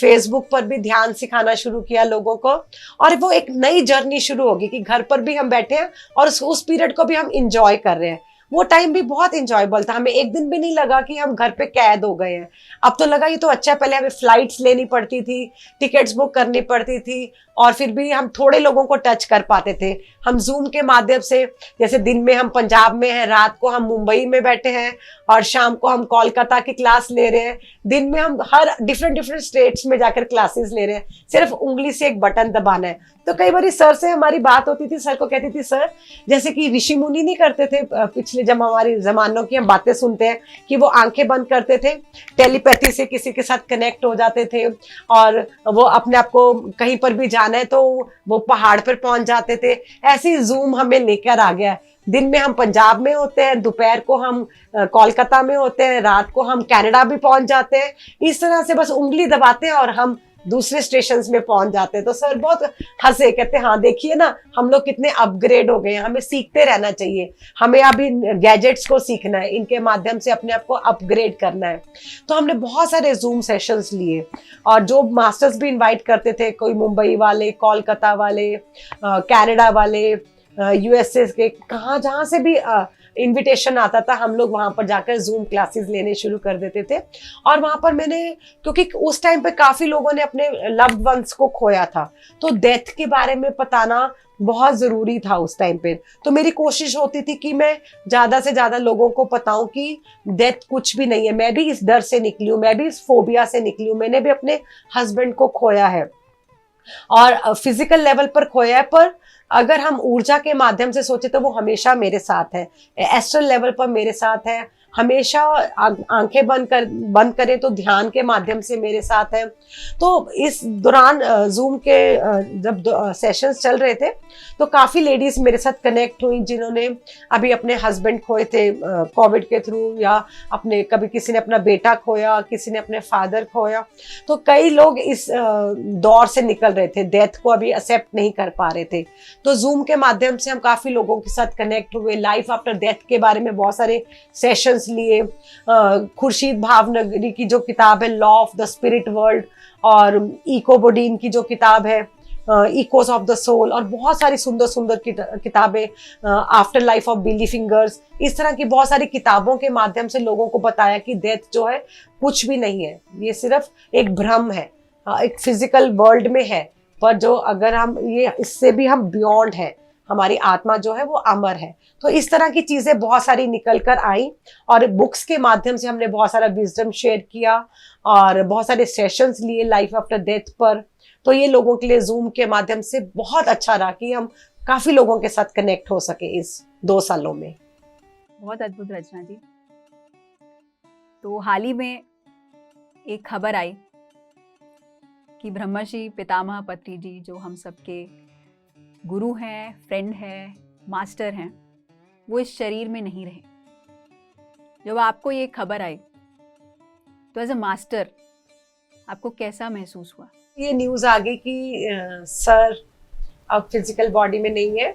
फेसबुक पर भी ध्यान सिखाना शुरू किया लोगों को। और वो एक नई जर्नी शुरू होगी कि घर पर भी हम बैठे हैं और उस पीरियड को भी हम इंजॉय कर रहे हैं। वो टाइम भी बहुत इंजॉयबल था, हमें एक दिन भी नहीं लगा कि हम घर पे कैद हो गए हैं। अब तो लगा ये तो अच्छा है, पहले हमें फ्लाइट्स लेनी पड़ती थी, टिकट्स बुक करनी पड़ती थी, और फिर भी हम थोड़े लोगों को टच कर पाते थे। हम जूम के माध्यम से, जैसे दिन में हम पंजाब में हैं, रात को हम मुंबई में बैठे हैं, और शाम को हम कोलकाता की क्लास ले रहे हैं। दिन में हम हर डिफरेंट स्टेट्स में जाकर क्लासेस ले रहे हैं, सिर्फ उंगली से एक बटन दबाना है। तो कई बार सर से हमारी बात होती थी, सर को कहती थी सर, जैसे कि ऋषि मुनि नहीं करते थे पिछले, जब हमारी जमानों की हम बातें सुनते हैं कि वो आंखें बंद करते थे, टेलीपैथी से किसी के साथ कनेक्ट हो जाते थे, और वो अपने आप को कहीं पर भी जाना है तो वो पहाड़ पर पहुंच जाते थे। ऐसी जूम हमें लेकर आ गया। दिन में हम पंजाब में होते हैं, दोपहर को हम कोलकाता में होते हैं, रात को हम कनाडा भी पहुंच जाते हैं। इस तरह से बस उंगली दबाते हैं और हम दूसरे स्टेशन में पहुंच जाते हैं। तो सर बहुत हंसे, कहते हाँ देखिए ना हम लोग कितने अपग्रेड हो गए हैं, हमें सीखते रहना चाहिए, हमें अभी गैजेट्स को सीखना है, इनके माध्यम से अपने आप को अपग्रेड करना है। तो हमने बहुत सारे जूम सेशंस लिए, और जो मास्टर्स भी इनवाइट करते थे, कोई मुंबई वाले, कोलकाता वाले, कनाडा वाले, यूएसए के, कहाँ जहाँ से भी इनविटेशन आता था, हम लोग वहां पर जाकर जूम क्लासेस लेने शुरू कर देते थे। और वहां पर मैंने, क्योंकि उस टाइम पे काफी लोगों ने अपने लव्ड वंस को खोया था, तो डेथ के बारे में बताना बहुत जरूरी था उस टाइम पे। तो मेरी कोशिश होती थी कि मैं ज्यादा से ज्यादा लोगों को बताऊं कि डेथ कुछ भी नहीं है। मैं भी इस डर से निकली हूँ, मैं भी इस फोबिया से निकली हूँ, मैंने भी अपने हस्बैंड को खोया है, और फिजिकल लेवल पर खोया है, पर अगर हम ऊर्जा के माध्यम से सोचे तो वो हमेशा मेरे साथ है, एस्ट्रल लेवल पर मेरे साथ है, हमेशा आंखें बंद करें तो ध्यान के माध्यम से मेरे साथ हैं। तो इस दौरान जूम के जब सेशंस चल रहे थे तो काफ़ी लेडीज़ मेरे साथ कनेक्ट हुई जिन्होंने अभी अपने हस्बैंड खोए थे कोविड के थ्रू, या अपने कभी किसी ने अपना बेटा खोया, किसी ने अपने फादर खोया। तो कई लोग इस दौर से निकल रहे थे, डेथ को अभी एक्सेप्ट नहीं कर पा रहे थे। तो जूम के माध्यम से हम काफ़ी लोगों के साथ कनेक्ट हुए, लाइफ आफ्टर डेथ के बारे में बहुत सारे सेशंस लिए। खुर्शीद भावनगरी की जो किताब है law of the spirit world, और इको बोडीन की जो किताब है इकोस ऑफ द सोल, और बहुत सारी सुंदर सुंदर किताबें, after life of Billy Fingers, इस तरह की बहुत सारी किताबों के माध्यम से लोगों को बताया कि डेथ जो है कुछ भी नहीं है, ये सिर्फ एक भ्रम है, एक फिजिकल वर्ल्ड में है, पर जो अगर हम ये इससे भी हम बियॉन्ड है, हमारी आत्मा जो है वो अमर है। तो इस तरह की चीजें बहुत सारी निकल कर आई, और बुक्स के माध्यम से हमने बहुत सारा विजडम शेयर किया और बहुत सारे सेशंस लिए लाइफ आफ्टर डेथ पर। तो ये लोगों के लिए जूम के माध्यम से बहुत अच्छा रहा कि हम काफी लोगों के साथ कनेक्ट हो सके इस 2 सालों में। बहुत अद्भुत रचना जी। तो हाल ही में एक खबर आई कि ब्रह्मर्षि पितामह पत्री जी, जो हम सबके गुरु हैं, फ्रेंड हैं, मास्टर हैं, वो इस शरीर में नहीं रहे। जब आपको ये खबर आई तो एज अ मास्टर आपको कैसा महसूस हुआ? ये न्यूज आ गई कि सर अब फिजिकल बॉडी में नहीं है।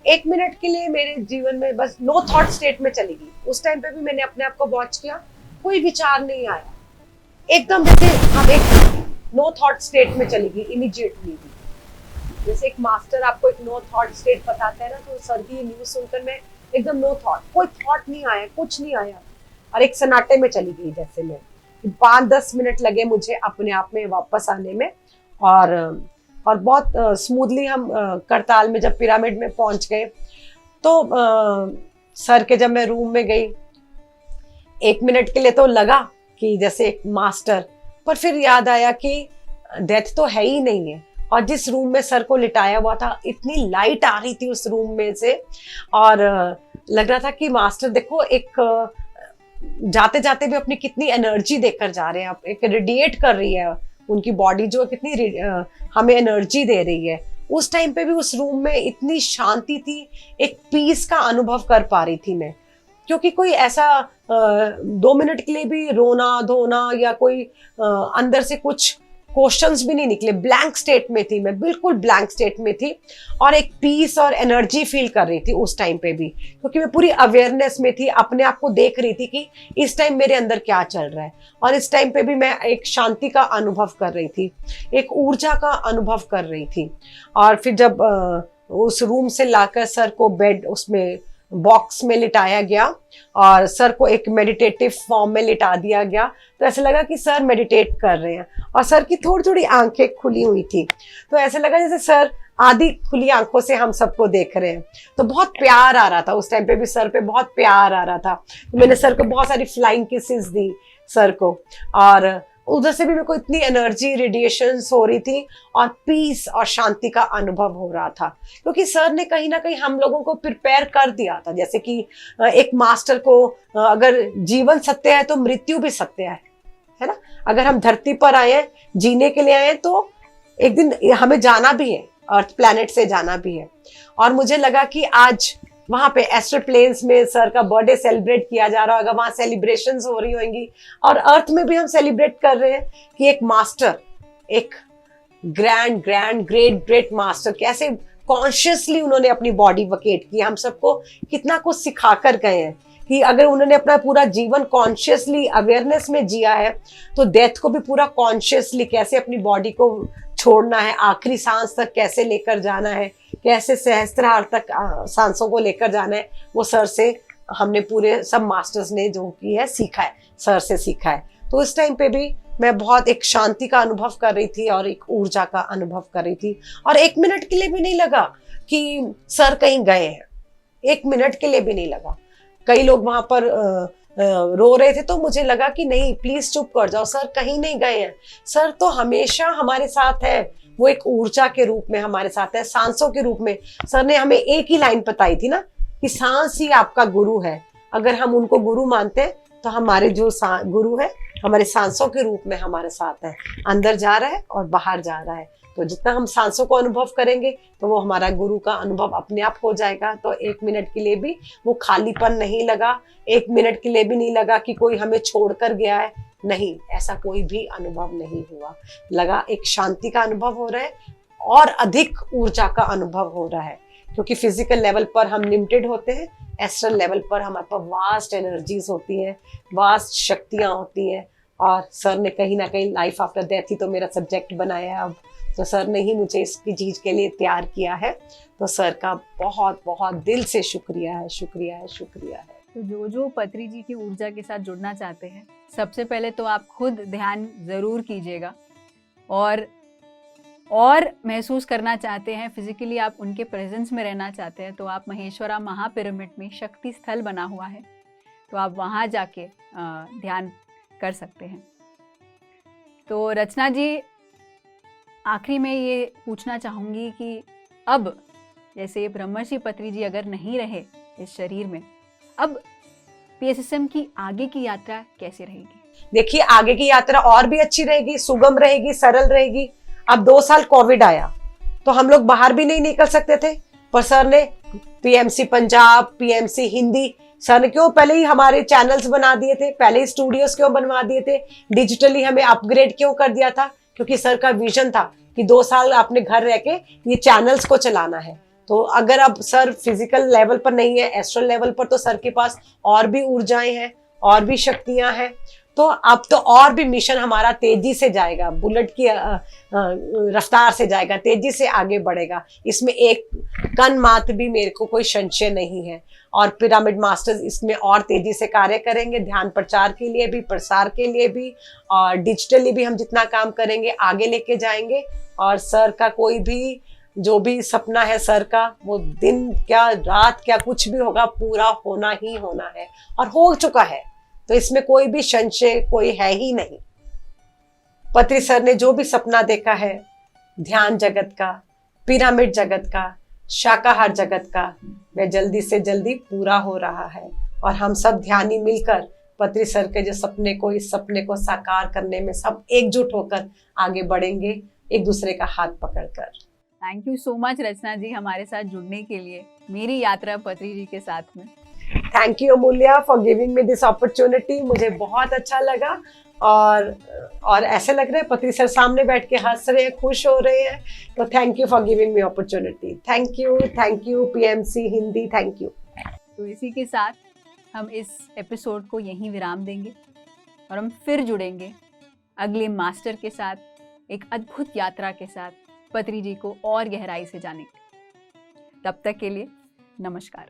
1 मिनट के लिए मेरे जीवन में बस नो थॉट स्टेट में चली गई। उस टाइम पे भी मैंने अपने आप को वॉच किया, कोई विचार नहीं आया, एकदम जैसे हम एक नो थॉट स्टेट में चली गई इमीडिएटली। जैसे एक मास्टर आपको एक नो थॉट स्टेट बताता है ना, तो सर की ये न्यूज सुनकर मैं एकदम नो थॉट, कोई थॉट नहीं आया, कुछ नहीं आया, और एक सन्नाटे में चली गई। जैसे मैं 5-10 मिनट लगे मुझे अपने आप में वापस आने में, और बहुत स्मूथली हम करताल में जब पिरामिड में पहुंच गए तो सर के जब मैं रूम में गई 1 मिनट के लिए तो लगा कि जैसे एक मास्टर, पर फिर याद आया कि डेथ तो है ही नहीं है। और जिस रूम में सर को लिटाया हुआ था, इतनी लाइट आ रही थी उस रूम में से, और लग रहा था कि मास्टर देखो एक जाते जाते भी अपनी कितनी एनर्जी देकर जा रहे हैं, एक रेडिएट कर रही है उनकी बॉडी, जो कितनी हमें एनर्जी दे रही है। उस टाइम पे भी उस रूम में इतनी शांति थी, एक पीस का अनुभव कर पा रही थी मैं, क्योंकि कोई ऐसा 2 मिनट के लिए भी रोना धोना या कोई अंदर से कुछ क्वेश्चंस भी नहीं निकले। ब्लैंक स्टेट में थी मैं, बिल्कुल ब्लैंक स्टेट में थी, और एक पीस और एनर्जी फील कर रही थी उस टाइम पे भी, क्योंकि मैं पूरी अवेयरनेस में थी, अपने आप को देख रही थी कि इस टाइम मेरे अंदर क्या चल रहा है। और इस टाइम पे भी मैं एक शांति का अनुभव कर रही थी, एक ऊर्जा का अनुभव कर रही थी। और फिर जब उस रूम से लाकर सर को बेड उसमें बॉक्स में लिटाया गया और सर को एक मेडिटेटिव फॉर्म में लिटा दिया गया, तो ऐसा लगा कि सर मेडिटेट कर रहे हैं, और सर की थोड़ी थोड़ी आंखें खुली हुई थी, तो ऐसा लगा जैसे सर आधी खुली आंखों से हम सबको देख रहे हैं। तो बहुत प्यार आ रहा था उस टाइम पे भी, सर पे बहुत प्यार आ रहा था। तो मैंने सर को बहुत सारी फ्लाइंग किसेस दी सर को, और उधर से भी मेरे को इतनी एनर्जी रेडिएशंस हो रही थी, और पीस और शांति का अनुभव हो रहा था, क्योंकि सर ने कहीं ना कहीं हम लोगों को प्रिपेयर कर दिया था। जैसे कि एक मास्टर को अगर जीवन सत्य है तो मृत्यु भी सत्य है ना। अगर हम धरती पर आए हैं, जीने के लिए आए हैं, तो एक दिन हमें जाना भी है, अर्थ प्लैनेट से जाना भी है। और मुझे लगा कि आज वहां पे एस्ट्रल प्लेन्स में सर का बर्थडे सेलिब्रेट किया जा रहा होगा, वहां सेलिब्रेशंस हो रही होंगी, और अर्थ में भी हम सेलिब्रेट कर रहे हैं कि एक मास्टर, एक ग्रेट मास्टर कैसे कॉन्शियसली उन्होंने अपनी बॉडी वकेट की, हम सबको कितना कुछ सिखा कर गए हैं कि अगर उन्होंने अपना पूरा जीवन कॉन्शियसली अवेयरनेस में जिया है, तो डेथ को भी पूरा कॉन्शियसली कैसे अपनी बॉडी को छोड़ना है, आखिरी सांस तक कैसे लेकर जाना है, कैसे सहस्त्रार तक सांसों को लेकर जाना है, वो सर से हमने पूरे सब मास्टर्स ने जो की है सीखा है, सर से सीखा है। तो इस टाइम पे भी मैं बहुत एक शांति का अनुभव कर रही थी और एक ऊर्जा का अनुभव कर रही थी, और 1 मिनट के लिए भी नहीं लगा कि सर कहीं गए हैं, 1 मिनट के लिए भी नहीं लगा। कई लोग वहां पर रो रहे थे, तो मुझे लगा कि नहीं, प्लीज चुप कर जाओ, सर कहीं नहीं गए हैं, सर तो हमेशा हमारे साथ है, वो एक ऊर्जा के रूप में हमारे साथ है, सांसों के रूप में। सर ने हमें एक ही लाइन बताई थी ना कि सांस ही आपका गुरु है, अगर हम उनको गुरु मानते हैं तो हमारे जो गुरु है हमारे सांसों के रूप में हमारे साथ है, अंदर जा रहा है और बाहर जा रहा है। तो जितना हम सांसों को अनुभव करेंगे तो वो हमारा गुरु का अनुभव अपने आप हो जाएगा। तो 1 मिनट के लिए भी वो खालीपन नहीं लगा, 1 मिनट के लिए भी नहीं लगा कि कोई हमें छोड़कर गया है, नहीं, ऐसा कोई भी अनुभव नहीं हुआ। लगा एक शांति का अनुभव हो रहा है और अधिक ऊर्जा का अनुभव हो रहा है, क्योंकि फिजिकल लेवल पर हम लिमिटेड होते हैं, एस्ट्रल लेवल पर हमारे पास वास्ट एनर्जीज होती हैं, वास्ट शक्तियां होती हैं। और सर ने कहीं ना कहीं लाइफ आफ्टर डेथ ही तो मेरा सब्जेक्ट बनाया है अब, तो सर ने ही मुझे इसकी चीज के लिए तैयार किया है। तो सर का बहुत बहुत दिल से शुक्रिया है, शुक्रिया है, शुक्रिया है। तो जो पत्री जी की ऊर्जा के साथ जुड़ना चाहते हैं, सबसे पहले तो आप खुद ध्यान जरूर कीजिएगा, और महसूस करना चाहते हैं, फिजिकली आप उनके प्रेजेंस में रहना चाहते हैं, तो आप महेश्वरा महापिरामिड में शक्ति स्थल बना हुआ है, तो आप वहाँ जाके ध्यान कर सकते हैं। तो रचना जी, आखिरी में ये पूछना चाहूँगी कि अब जैसे ब्रह्मर्षि पत्री जी अगर नहीं रहे इस शरीर में, अब PSSM की आगे की यात्रा कैसे रहेगी? देखिए, आगे की यात्रा और भी अच्छी रहेगी, सुगम रहेगी, सरल रहेगी। अब 2 साल कोविड आया तो हम लोग बाहर भी नहीं निकल सकते थे, पर सर ने PMC Punjab, PMC Hindi, sir ने क्यों पहले ही हमारे चैनल्स बना दिए थे, पहले ही स्टूडियोज क्यों बनवा दिए थे, डिजिटली हमें अपग्रेड क्यों कर दिया था, क्योंकि सर का विजन था कि 2 साल अपने घर रह के ये चैनल्स को चलाना है। तो अगर अब सर फिजिकल लेवल पर नहीं है, एस्ट्रल लेवल पर, तो सर के पास और भी ऊर्जाएं हैं, और भी शक्तियां हैं। तो अब तो और भी मिशन हमारा तेजी से जाएगा, बुलेट की रफ्तार से जाएगा, तेजी से आगे बढ़ेगा। इसमें एक कण मात्र भी मेरे को कोई संशय नहीं है। और पिरामिड मास्टर्स इसमें और तेजी से कार्य करेंगे, ध्यान प्रचार के लिए भी, प्रसार के लिए भी, और डिजिटली भी हम जितना काम करेंगे आगे लेके जाएंगे। और सर का कोई भी जो भी सपना है सर का, वो दिन क्या रात क्या कुछ भी होगा, पूरा होना ही होना है, और हो चुका है। तो इसमें कोई भी संशय कोई है ही नहीं। पत्री सर ने जो भी सपना देखा है, ध्यान जगत का, पिरामिड जगत का, शाकाहार जगत का, वह जल्दी से जल्दी पूरा हो रहा है। और हम सब ध्यानी मिलकर पत्री सर के जो सपने को, इस सपने को साकार करने में सब एकजुट होकर आगे बढ़ेंगे, एक दूसरे का हाथ पकड़कर। थैंक यू सो मच रचना जी, हमारे साथ जुड़ने के लिए, मेरी यात्रा पत्री जी के साथ में। Thank you Amulya for giving me this opportunity. मुझे बहुत अच्छा लगा, और ऐसे लग रहा है पत्री सर सामने बैठ के हंस रहे हैं, खुश हो रहे हैं। तो thank you for giving me opportunity. Thank you PMC Hindi, thank you. तो इसी के साथ हम इस एपिसोड को यहीं विराम देंगे, और हम फिर जुड़ेंगे अगले मास्टर के साथ, एक अद्भुत यात्रा के साथ, पत्री जी को और गहराई से जाने। तब तक के लिए नमस्कार।